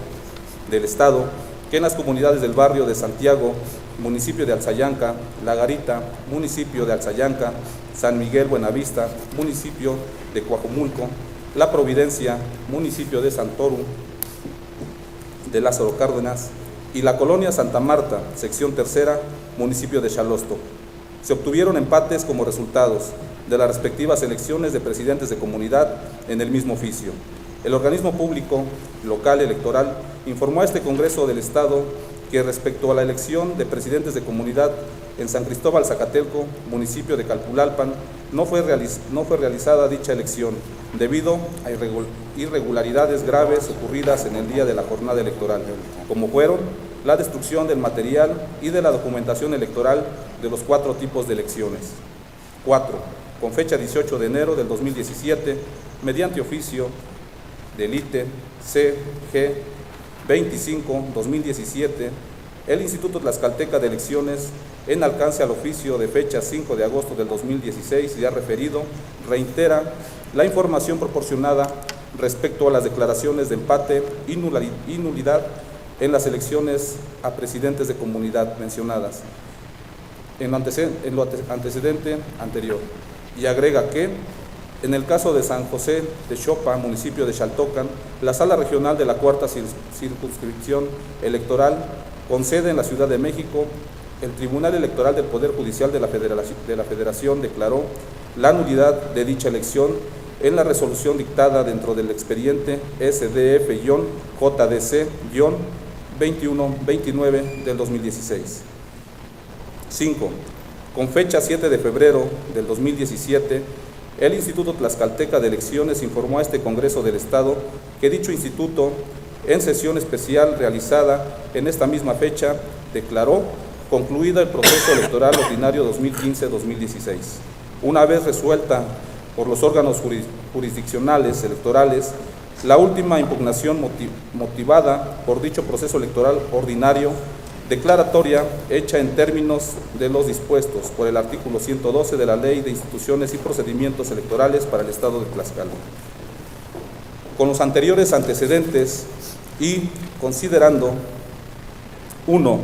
del Estado que en las comunidades del barrio de Santiago, municipio de Alzayanca, La Garita, municipio de Alzayanca, San Miguel Buenavista, municipio de Coajomulco, La Providencia, municipio de Santoru, de Lázaro Cárdenas, y la colonia Santa Marta, sección tercera, municipio de Xalosto. Se obtuvieron empates como resultados de las respectivas elecciones de presidentes de comunidad en el mismo oficio. El organismo público local electoral informó a este Congreso del Estado que respecto a la elección de presidentes de comunidad en San Cristóbal Zacatelco, municipio de Calpulalpan, no fue realizada dicha elección debido a irregularidades graves ocurridas en el día de la jornada electoral, como fueron la destrucción del material y de la documentación electoral de los 4 tipos de elecciones. 4. Con fecha 18 de enero del 2017, mediante oficio del ITE-CG 25-2017, el Instituto Tlaxcalteca de Elecciones, en alcance al oficio de fecha 5 de agosto del 2016 ya referido, reitera la información proporcionada respecto a las declaraciones de empate y nulidad en las elecciones a presidentes de comunidad mencionadas en lo antecedente anterior, y agrega que en el caso de San José de Xopa, municipio de Xaltocan, la Sala Regional de la Cuarta Circunscripción Electoral, con sede en la Ciudad de México, el Tribunal Electoral del Poder Judicial de la Federación declaró la nulidad de dicha elección en la resolución dictada dentro del expediente SDF-JDC-2129 del 2016. 5. Con fecha 7 de febrero del 2017, el Instituto Tlaxcalteca de Elecciones informó a este Congreso del Estado que dicho instituto, en sesión especial realizada en esta misma fecha, declaró concluida el proceso electoral ordinario 2015-2016. Una vez resuelta por los órganos jurisdiccionales electorales la última impugnación motivada por dicho proceso electoral ordinario, declaratoria hecha en términos de los dispuestos por el artículo 112 de la Ley de Instituciones y Procedimientos Electorales para el Estado de Tlaxcala. Con los anteriores antecedentes y considerando: 1.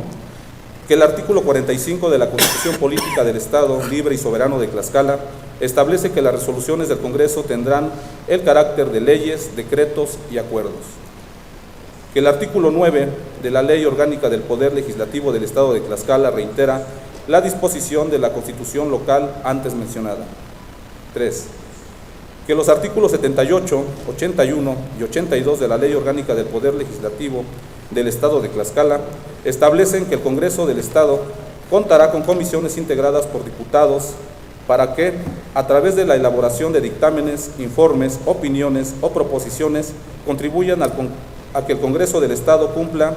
Que el artículo 45 de la Constitución Política del Estado Libre y Soberano de Tlaxcala establece que las resoluciones del Congreso tendrán el carácter de leyes, decretos y acuerdos. Que el artículo 9 de la Ley Orgánica del Poder Legislativo del Estado de Tlaxcala reitera la disposición de la Constitución local antes mencionada. 3. Que los artículos 78, 81 y 82 de la Ley Orgánica del Poder Legislativo del Estado de Tlaxcala establecen que el Congreso del Estado contará con comisiones integradas por diputados para que, a través de la elaboración de dictámenes, informes, opiniones o proposiciones, contribuyan a que el Congreso del Estado cumpla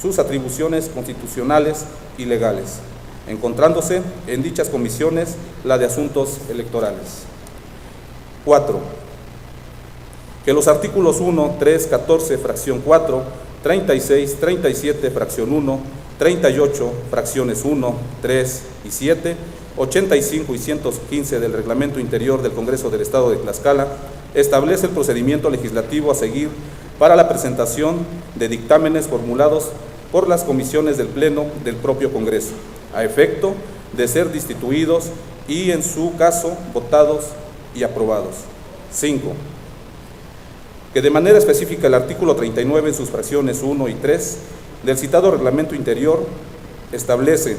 sus atribuciones constitucionales y legales, encontrándose en dichas comisiones la de asuntos electorales. 4. que los artículos 1, 3, 14, fracción 4, 36, 37, fracción 1, 38, fracciones 1, 3 y 7, 85 y 115 del Reglamento Interior del Congreso del Estado de Tlaxcala establece el procedimiento legislativo a seguir para la presentación de dictámenes formulados por las comisiones del Pleno del propio Congreso, a efecto de ser destituidos y, en su caso, votados y aprobados. 5. Que de manera específica el artículo 39 en sus fracciones 1 y 3 del citado Reglamento Interior establece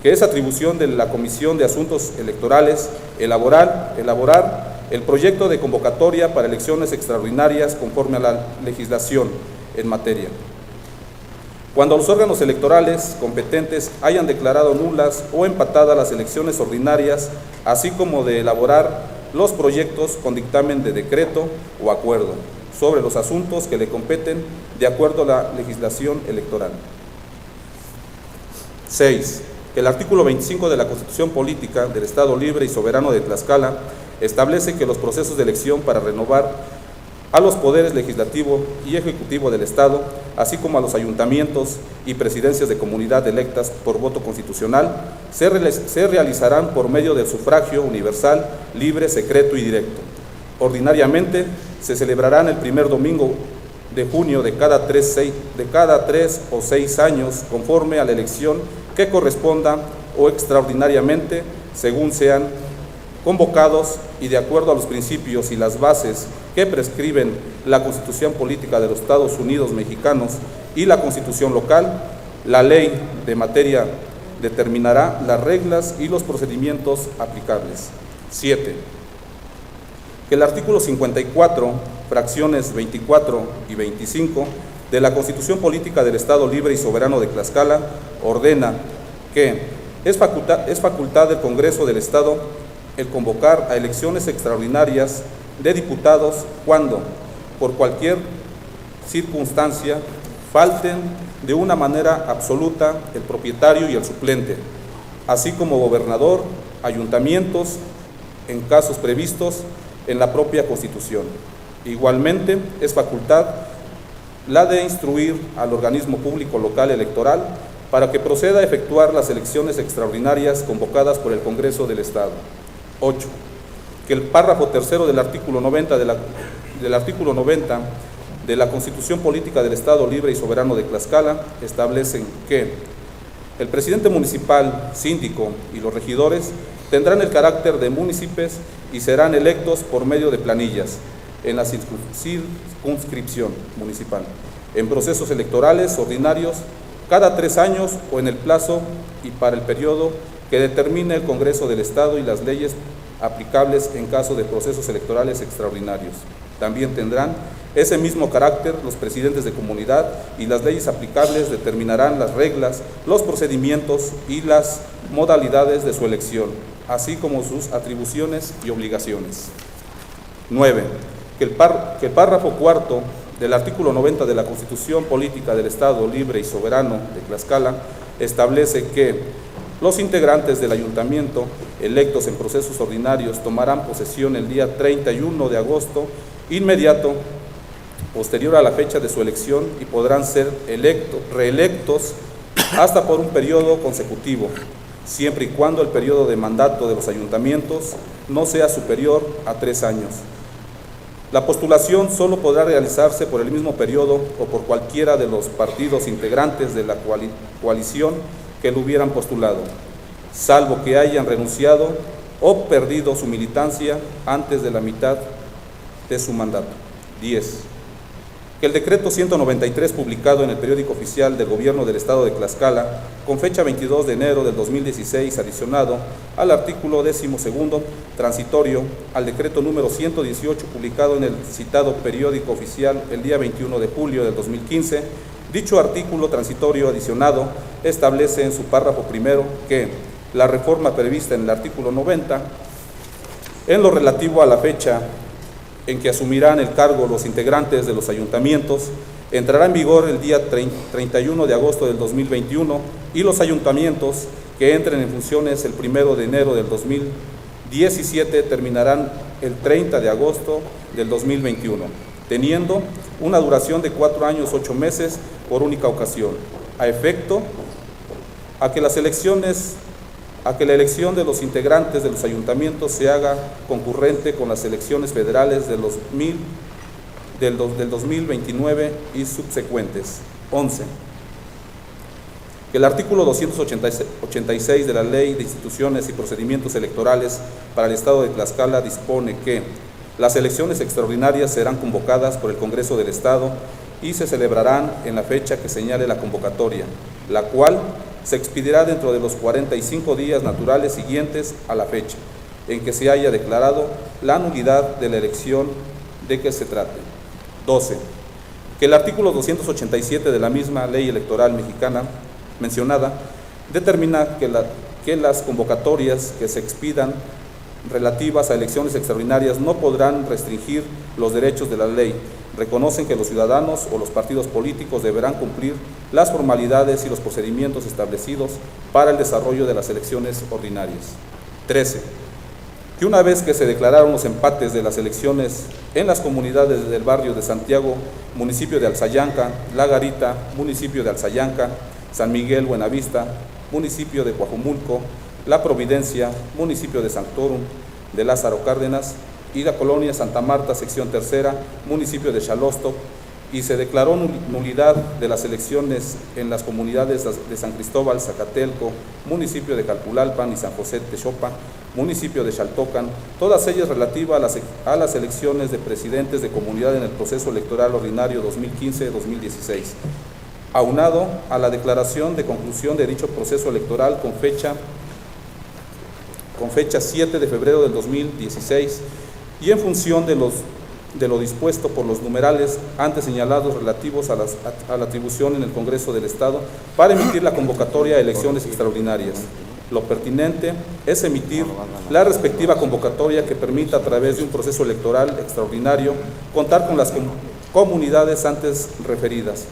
que es atribución de la Comisión de Asuntos Electorales elaborar el proyecto de convocatoria para elecciones extraordinarias conforme a la legislación en materia. Cuando los órganos electorales competentes hayan declarado nulas o empatadas las elecciones ordinarias, así como de elaborar los proyectos con dictamen de decreto o acuerdo sobre los asuntos que le competen de acuerdo a la legislación electoral. 6. El artículo 25 de la Constitución Política del Estado Libre y Soberano de Tlaxcala establece que los procesos de elección para renovar a los poderes legislativo y ejecutivo del Estado, así como a los ayuntamientos y presidencias de comunidad electas por voto constitucional, se realizarán por medio del sufragio universal, libre, secreto y directo. Ordinariamente se celebrarán el primer domingo de junio de cada 3 o 6 años, conforme a la elección que corresponda, o extraordinariamente, según sean convocados y de acuerdo a los principios y las bases que prescriben la Constitución Política de los Estados Unidos Mexicanos y la Constitución local. La ley de materia determinará las reglas y los procedimientos aplicables. 7. Que el artículo 54, fracciones 24 y 25 de la Constitución Política del Estado Libre y Soberano de Tlaxcala ordena que es facultad del Congreso del Estado el convocar a elecciones extraordinarias de diputados cuando, por cualquier circunstancia, falten de una manera absoluta el propietario y el suplente, así como gobernador, ayuntamientos, en casos previstos en la propia Constitución. Igualmente, es facultad la de instruir al organismo público local electoral para que proceda a efectuar las elecciones extraordinarias convocadas por el Congreso del Estado. 8. Que el párrafo tercero del artículo 90 de la Constitución Política del Estado Libre y Soberano de Tlaxcala establecen que el presidente municipal, síndico y los regidores tendrán el carácter de municipios y serán electos por medio de planillas en la circunscripción municipal, en procesos electorales ordinarios cada 3 años o en el plazo y para el periodo que determine el Congreso del Estado y las leyes aplicables en caso de procesos electorales extraordinarios. También tendrán ese mismo carácter los presidentes de comunidad y las leyes aplicables determinarán las reglas, los procedimientos y las modalidades de su elección, así como sus atribuciones y obligaciones. 9. Que el párrafo cuarto del artículo 90 de la Constitución Política del Estado Libre y Soberano de Tlaxcala establece que los integrantes del ayuntamiento electos en procesos ordinarios tomarán posesión el día 31 de agosto inmediato posterior a la fecha de su elección y podrán ser reelectos hasta por un periodo consecutivo, siempre y cuando el periodo de mandato de los ayuntamientos no sea superior a 3 años. La postulación solo podrá realizarse por el mismo periodo o por cualquiera de los partidos integrantes de la coalición que lo hubieran postulado, salvo que hayan renunciado o perdido su militancia antes de la mitad de su mandato. 10. Que el decreto 193 publicado en el periódico oficial del Gobierno del Estado de Tlaxcala, con fecha 22 de enero del 2016, adicionado al artículo 12º transitorio al decreto número 118 publicado en el citado periódico oficial el día 21 de julio del 2015, dicho artículo transitorio adicionado establece en su párrafo primero que la reforma prevista en el artículo 90, en lo relativo a la fecha en que asumirán el cargo los integrantes de los ayuntamientos, entrará en vigor el día 31 de agosto del 2021 y los ayuntamientos que entren en funciones el 1 de enero del 2017 terminarán el 30 de agosto del 2021. teniendo una duración de 4 años 8 meses por única ocasión, a efecto a que la elección de los integrantes de los ayuntamientos se haga concurrente con las elecciones federales del 2029 y subsecuentes. 11. Que el artículo 286 de la Ley de Instituciones y Procedimientos Electorales para el Estado de Tlaxcala dispone que las elecciones extraordinarias serán convocadas por el Congreso del Estado y se celebrarán en la fecha que señale la convocatoria, la cual se expedirá dentro de los 45 días naturales siguientes a la fecha en que se haya declarado la nulidad de la elección de que se trate. 12. Que el artículo 287 de la misma Ley Electoral mexicana mencionada determina que las convocatorias que se expidan relativas a elecciones extraordinarias no podrán restringir los derechos de la ley. Reconocen que los ciudadanos o los partidos políticos deberán cumplir las formalidades y los procedimientos establecidos para el desarrollo de las elecciones ordinarias. 13. Que una vez que se declararon los empates de las elecciones en las comunidades del barrio de Santiago, municipio de Alzayanca, La Garita, municipio de Alzayanca, San Miguel, Buenavista, municipio de Coajomulco, La Providencia, municipio de Santorum, de Lázaro Cárdenas, y la colonia Santa Marta, sección tercera, municipio de Xalostoc, y se declaró nulidad de las elecciones en las comunidades de San Cristóbal, Zacatelco, municipio de Calpulalpan y San José Texopa, municipio de Xaltocan, todas ellas relativas a las elecciones de presidentes de comunidad en el proceso electoral ordinario 2015-2016, aunado a la declaración de conclusión de dicho proceso electoral con fecha 7 de febrero del 2016 y en función de lo dispuesto por los numerales antes señalados relativos a la atribución en el Congreso del Estado para emitir la convocatoria a elecciones extraordinarias. Lo pertinente es emitir la respectiva convocatoria que permita a través de un proceso electoral extraordinario contar con las comunidades antes referidas,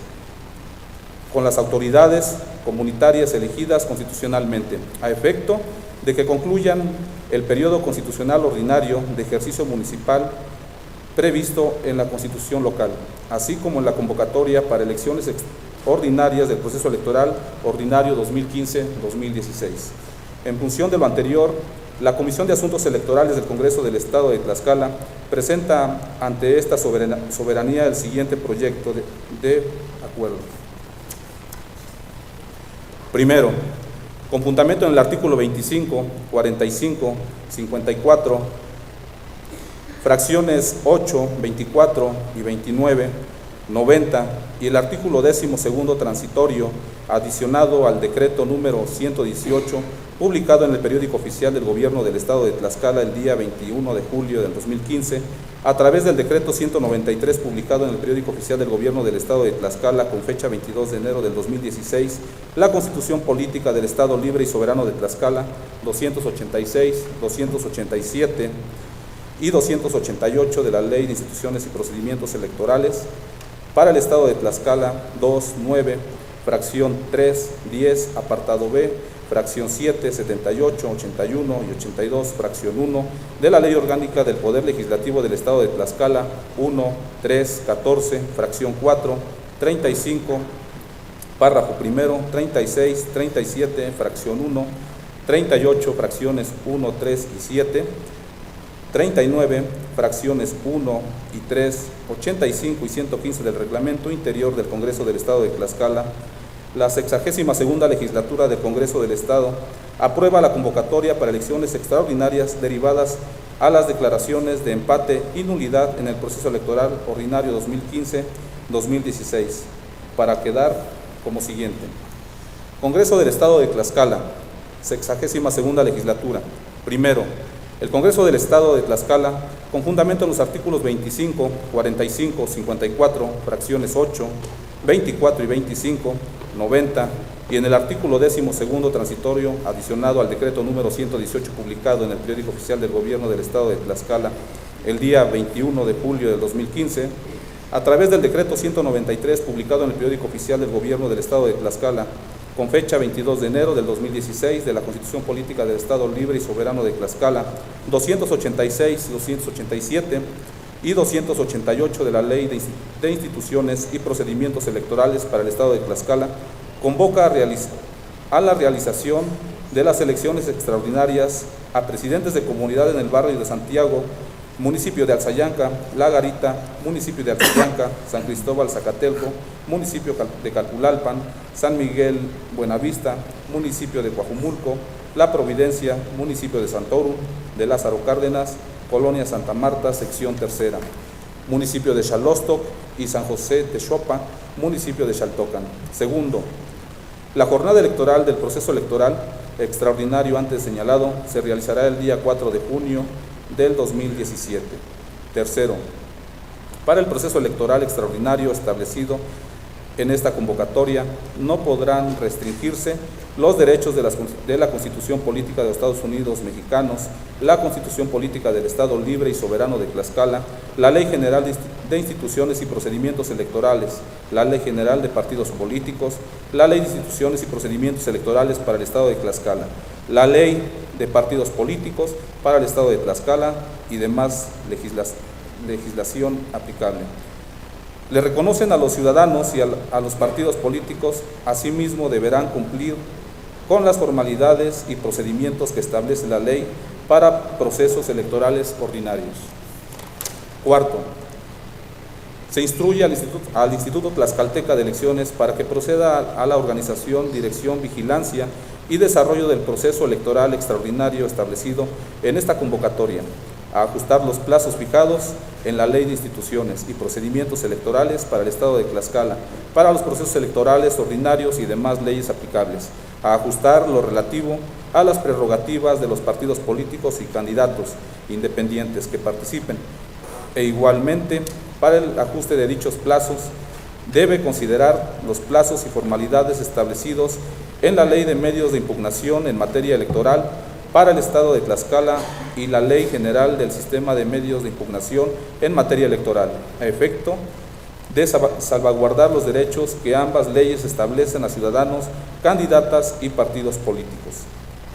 con las autoridades comunitarias elegidas constitucionalmente, a efecto de que concluyan el periodo constitucional ordinario de ejercicio municipal previsto en la Constitución local, así como en la convocatoria para elecciones ordinarias del proceso electoral ordinario 2015-2016. En función de lo anterior, la Comisión de Asuntos Electorales del Congreso del Estado de Tlaxcala presenta ante esta soberanía el siguiente proyecto de acuerdo. Primero, con fundamento en el artículo 25, 45, 54, fracciones 8, 24 y 29, 90 y el artículo 12º transitorio adicionado al decreto número 118 publicado en el periódico oficial del Gobierno del Estado de Tlaxcala el día 21 de julio del 2015, a través del decreto 193 publicado en el periódico oficial del Gobierno del Estado de Tlaxcala con fecha 22 de enero del 2016, la Constitución Política del Estado Libre y Soberano de Tlaxcala, 286, 287 y 288 de la Ley de Instituciones y Procedimientos Electorales para el Estado de Tlaxcala, 2, 9, fracción 3, 10, apartado B, fracción 7, 78, 81 y 82, fracción 1, de la Ley Orgánica del Poder Legislativo del Estado de Tlaxcala, 1, 3, 14, fracción 4, 35, párrafo primero, 36, 37, fracción 1, 38, fracciones 1, 3 y 7, 39, fracciones 1 y 3, 85 y 115 del Reglamento Interior del Congreso del Estado de Tlaxcala, la 62ª Legislatura del Congreso del Estado aprueba la convocatoria para elecciones extraordinarias derivadas a las declaraciones de empate y nulidad en el proceso electoral ordinario 2015-2016, para quedar como siguiente. Congreso del Estado de Tlaxcala, 62ª Legislatura. Primero, el Congreso del Estado de Tlaxcala, con fundamento en los artículos 25, 45, 54, fracciones 8, 24 y 25, 90, y en el artículo 12º transitorio adicionado al decreto número 118 publicado en el periódico oficial del Gobierno del Estado de Tlaxcala el día 21 de julio del 2015, a través del decreto 193 publicado en el periódico oficial del Gobierno del Estado de Tlaxcala con fecha 22 de enero del 2016 de la Constitución Política del Estado Libre y Soberano de Tlaxcala, 286 y 287, y 288 de la Ley de Instituciones y Procedimientos Electorales para el Estado de Tlaxcala, convoca a la realización de las elecciones extraordinarias a presidentes de comunidad en el barrio de Santiago, municipio de Alzayanca, La Garita, municipio de Alzayanca, San Cristóbal Zacatelco, municipio de Calpulalpan, San Miguel Buenavista, municipio de Coajumulco, La Providencia, municipio de Santorum, de Lázaro Cárdenas, Colonia Santa Marta, sección tercera, municipio de Xalostoc y San José Texopa, municipio de Xaltocan. Segundo, la jornada electoral del proceso electoral extraordinario antes señalado se realizará el día 4 de junio del 2017. Tercero, para el proceso electoral extraordinario establecido en esta convocatoria no podrán restringirse los derechos de la Constitución Política de los Estados Unidos Mexicanos, la Constitución Política del Estado Libre y Soberano de Tlaxcala, la Ley General de Instituciones y Procedimientos Electorales, la Ley General de Partidos Políticos, la Ley de Instituciones y Procedimientos Electorales para el Estado de Tlaxcala, la Ley de Partidos Políticos para el Estado de Tlaxcala y demás legislación aplicable. Le reconocen a los ciudadanos y a los partidos políticos, asimismo deberán cumplir con las formalidades y procedimientos que establece la ley para procesos electorales ordinarios. Cuarto, se instruye al Instituto Tlaxcalteca de Elecciones para que proceda a la organización, dirección, vigilancia y desarrollo del proceso electoral extraordinario establecido en esta convocatoria, a ajustar los plazos fijados en la Ley de Instituciones y Procedimientos Electorales para el Estado de Tlaxcala, para los procesos electorales ordinarios y demás leyes aplicables, a ajustar lo relativo a las prerrogativas de los partidos políticos y candidatos independientes que participen, e igualmente, para el ajuste de dichos plazos, debe considerar los plazos y formalidades establecidos en la Ley de Medios de Impugnación en materia electoral para el Estado de Tlaxcala y la Ley General del Sistema de Medios de Impugnación en materia electoral, a efecto de salvaguardar los derechos que ambas leyes establecen a ciudadanos, candidatas y partidos políticos.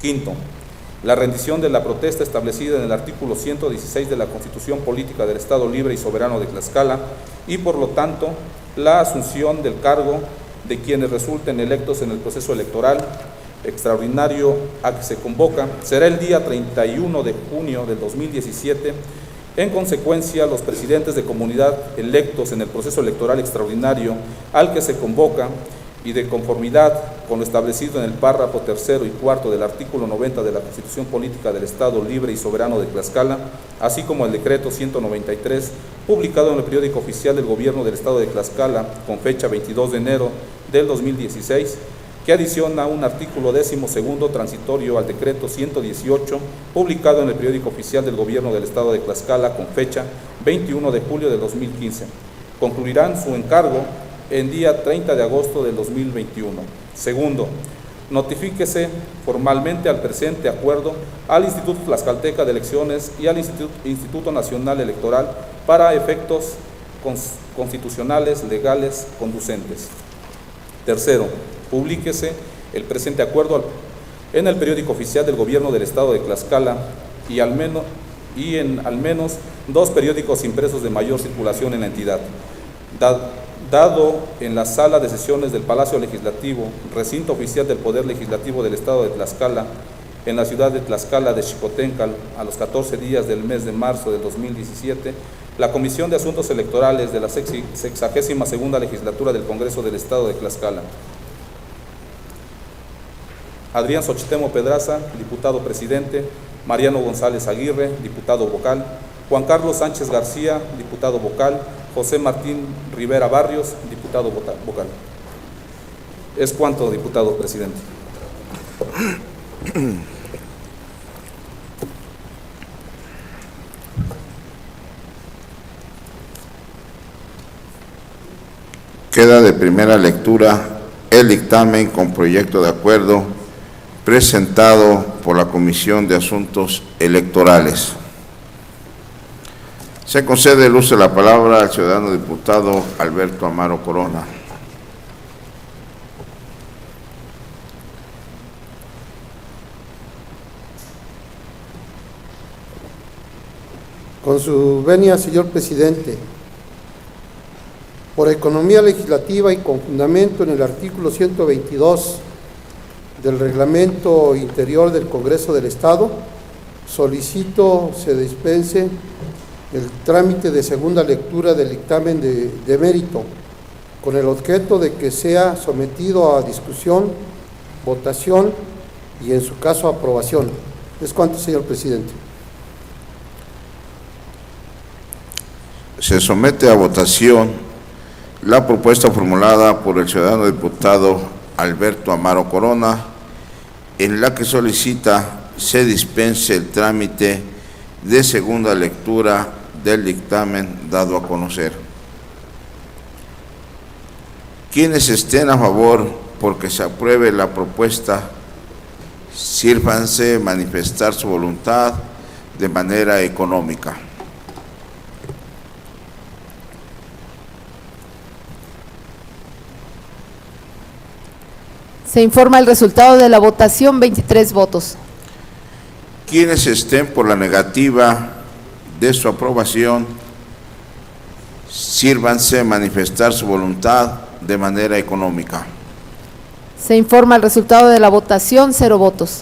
Quinto, la rendición de la protesta establecida en el artículo 116 de la Constitución Política del Estado Libre y Soberano de Tlaxcala y, por lo tanto, la asunción del cargo de quienes resulten electos en el proceso electoral extraordinario a que se convoca será el día 31 de junio del 2017. En consecuencia, los presidentes de comunidad electos en el proceso electoral extraordinario al que se convoca y de conformidad con lo establecido en el párrafo tercero y cuarto del artículo 90 de la Constitución Política del Estado Libre y Soberano de Tlaxcala, así como el decreto 193, publicado en el periódico oficial del Gobierno del Estado de Tlaxcala con fecha 22 de enero del 2016, que adiciona un artículo 12º transitorio al decreto 118, publicado en el periódico oficial del Gobierno del Estado de Tlaxcala con fecha 21 de julio de 2015. Concluirán su encargo en día 30 de agosto del 2021. Segundo, notifíquese formalmente al presente acuerdo al Instituto Tlaxcalteca de Elecciones y al Instituto Nacional Electoral para efectos constitucionales, legales, conducentes. Tercero, publíquese el presente acuerdo en el periódico oficial del Gobierno del Estado de Tlaxcala y en al menos 2 periódicos impresos de mayor circulación en la entidad. Dado en la sala de sesiones del Palacio Legislativo, recinto oficial del Poder Legislativo del Estado de Tlaxcala, en la ciudad de Tlaxcala de Xicoténcal, a los 14 días del mes de marzo del 2017, la Comisión de Asuntos Electorales de la 62ª Legislatura del Congreso del Estado de Tlaxcala. Adrián Xochitemo Pedraza, diputado presidente; Mariano González Aguirre, diputado vocal; Juan Carlos Sánchez García, diputado vocal; José Martín Rivera Barrios, diputado vocal. Es cuanto, diputado presidente. Queda de primera lectura el dictamen con proyecto de acuerdo presentado por la Comisión de Asuntos Electorales. Se concede el uso de la palabra al ciudadano diputado Alberto Amaro Corona. Con su venia, señor presidente, por economía legislativa y con fundamento en el artículo 122 del Reglamento Interior del Congreso del Estado, solicito se dispense el trámite de segunda lectura del dictamen de mérito, con el objeto de que sea sometido a discusión, votación y, en su caso, aprobación. Es cuanto, señor presidente. Se somete a votación la propuesta formulada por el ciudadano diputado Alberto Amaro Corona, en la que solicita se dispense el trámite de segunda lectura del dictamen dado a conocer. Quienes estén a favor porque se apruebe la propuesta, sírvanse manifestar su voluntad de manera económica. Se informa el resultado de la votación, 23 votos. Quienes estén por la negativa de su aprobación, sírvanse manifestar su voluntad de manera económica. Se informa el resultado de la votación, 0 votos.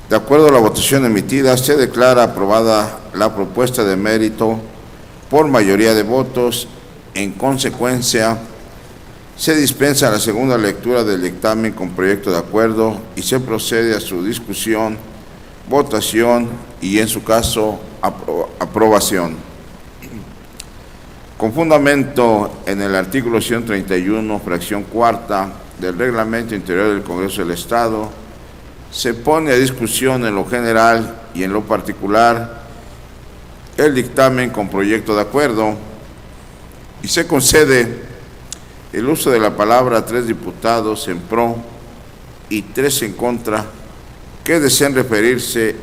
De acuerdo a la votación emitida, se declara aprobada la propuesta de mérito por mayoría de votos. En consecuencia, se dispensa la segunda lectura del dictamen con proyecto de acuerdo y se procede a su discusión, votación y, en su caso, aprobación. Con fundamento en el artículo 131, fracción cuarta del Reglamento Interior del Congreso del Estado, se pone a discusión en lo general y en lo particular el dictamen con proyecto de acuerdo y se concede el uso de la palabra a 3 diputados en pro y 3 en contra que deseen referirse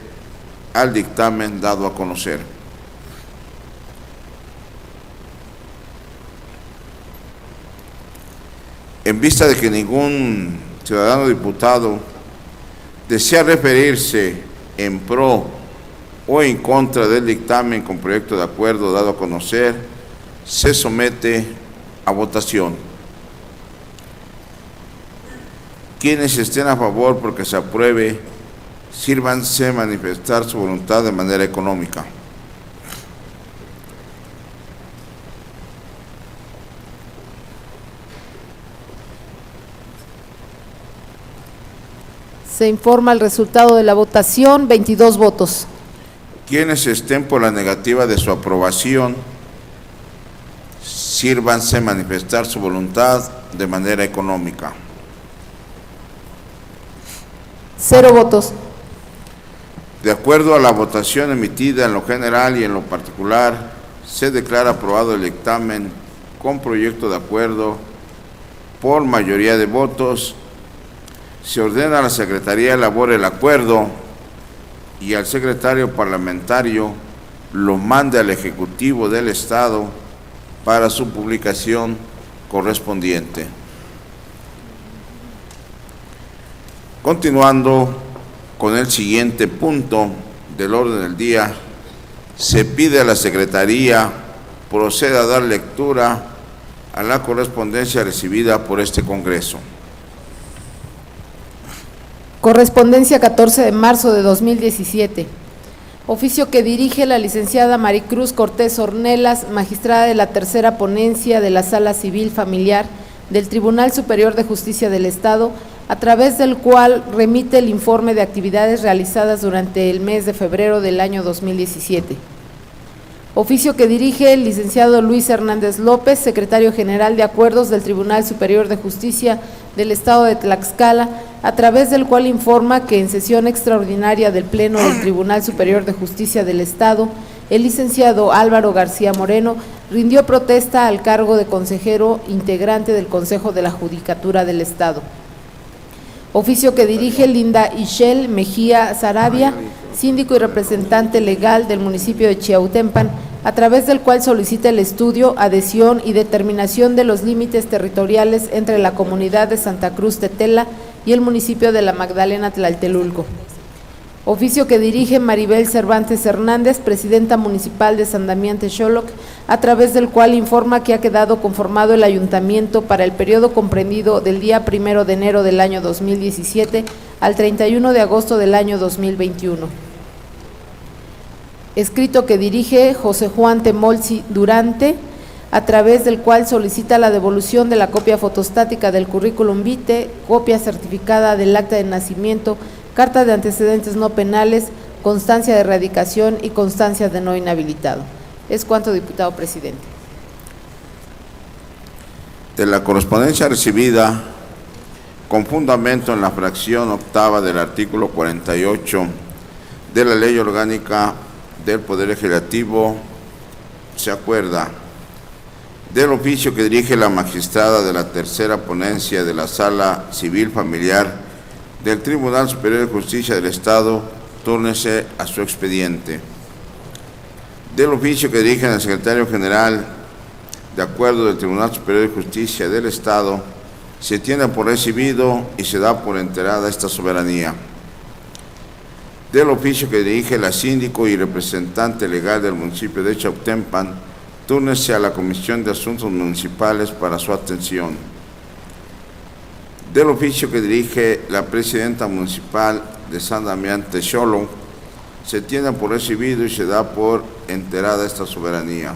al dictamen dado a conocer. En vista de que ningún ciudadano diputado desea referirse en pro o en contra del dictamen con proyecto de acuerdo dado a conocer, se somete a votación. Quienes estén a favor porque se apruebe, sírvanse manifestar su voluntad de manera económica. Se informa el resultado de la votación, 22 votos. Quienes estén por la negativa de su aprobación, sírvanse manifestar su voluntad de manera económica. 0 votos. De acuerdo a la votación emitida en lo general y en lo particular, se declara aprobado el dictamen con proyecto de acuerdo por mayoría de votos. Se ordena a la Secretaría elabore el acuerdo y al secretario parlamentario lo mande al Ejecutivo del Estado para su publicación correspondiente. Continuando con el siguiente punto del orden del día, se pide a la Secretaría proceda a dar lectura a la correspondencia recibida por este Congreso. Correspondencia 14 de marzo de 2017. Oficio que dirige la licenciada Maricruz Cortés Ornelas, magistrada de la tercera ponencia de la Sala Civil Familiar del Tribunal Superior de Justicia del Estado, a través del cual remite el informe de actividades realizadas durante el mes de febrero del año 2017. Oficio que dirige el licenciado Luis Hernández López, secretario general de Acuerdos del Tribunal Superior de Justicia del Estado de Tlaxcala, a través del cual informa que en sesión extraordinaria del Pleno del Tribunal Superior de Justicia del Estado, el licenciado Álvaro García Moreno rindió protesta al cargo de consejero integrante del Consejo de la Judicatura del Estado. Oficio que dirige Linda Ishel Mejía Sarabia, síndico y representante legal del municipio de Chiautempan, a través del cual solicita el estudio, adhesión y determinación de los límites territoriales entre la comunidad de Santa Cruz Tetela y el municipio de La Magdalena Tlaltelulco. Oficio que dirige Maribel Cervantes Hernández, presidenta municipal de San Damián Texoloc, a través del cual informa que ha quedado conformado el ayuntamiento para el periodo comprendido del día 1 de enero del año 2017 al 31 de agosto del año 2021. Escrito que dirige José Juan Temolsi Durante, a través del cual solicita la devolución de la copia fotostática del currículum vitae, copia certificada del acta de nacimiento, carta de antecedentes no penales, constancia de erradicación y constancia de no inhabilitado. Es cuanto, diputado presidente. De la correspondencia recibida, con fundamento en la fracción octava del artículo 48 de la Ley Orgánica del Poder Legislativo, se acuerda del oficio que dirige la magistrada de la tercera ponencia de la Sala Civil Familiar del Tribunal Superior de Justicia del Estado, túrnese a su expediente. Del oficio que dirige el secretario general, de acuerdo del Tribunal Superior de Justicia del Estado, se tiene por recibido y se da por enterada esta soberanía. Del oficio que dirige la síndico y representante legal del municipio de Chautempan, túrnese a la Comisión de Asuntos Municipales para su atención. Del oficio que dirige la presidenta municipal de San Damián Texoloc, se tiene por recibido y se da por enterada esta soberanía.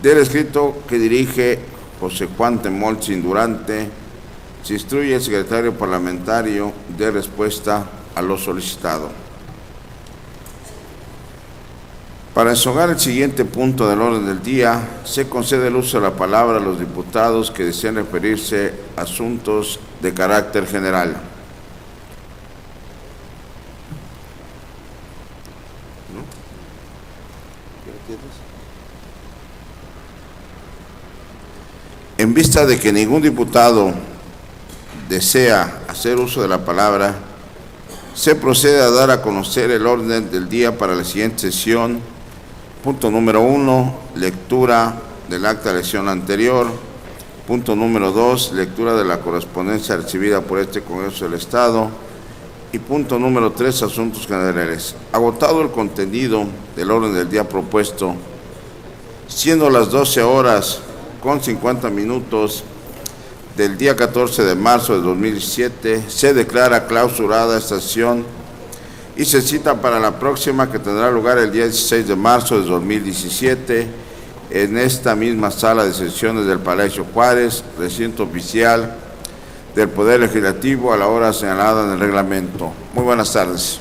Del escrito que dirige José Juan Temolsi Durante, se instruye el secretario parlamentario de respuesta a lo solicitado. Para ensogar el siguiente punto del orden del día, se concede el uso de la palabra a los diputados que deseen referirse a asuntos de carácter general. En vista de que ningún diputado desea hacer uso de la palabra, se procede a dar a conocer el orden del día para la siguiente sesión. Punto número 1, lectura del acta de la sesión anterior. Punto número 2, lectura de la correspondencia recibida por este Congreso del Estado. Y punto número 3, asuntos generales. Agotado el contenido del orden del día propuesto, siendo las 12 horas con 50 minutos del día 14 de marzo de 2017, se declara clausurada esta sesión y se cita para la próxima, que tendrá lugar el día 16 de marzo de 2017 en esta misma sala de sesiones del Palacio Juárez, recinto oficial del Poder Legislativo, a la hora señalada en el reglamento. Muy buenas tardes.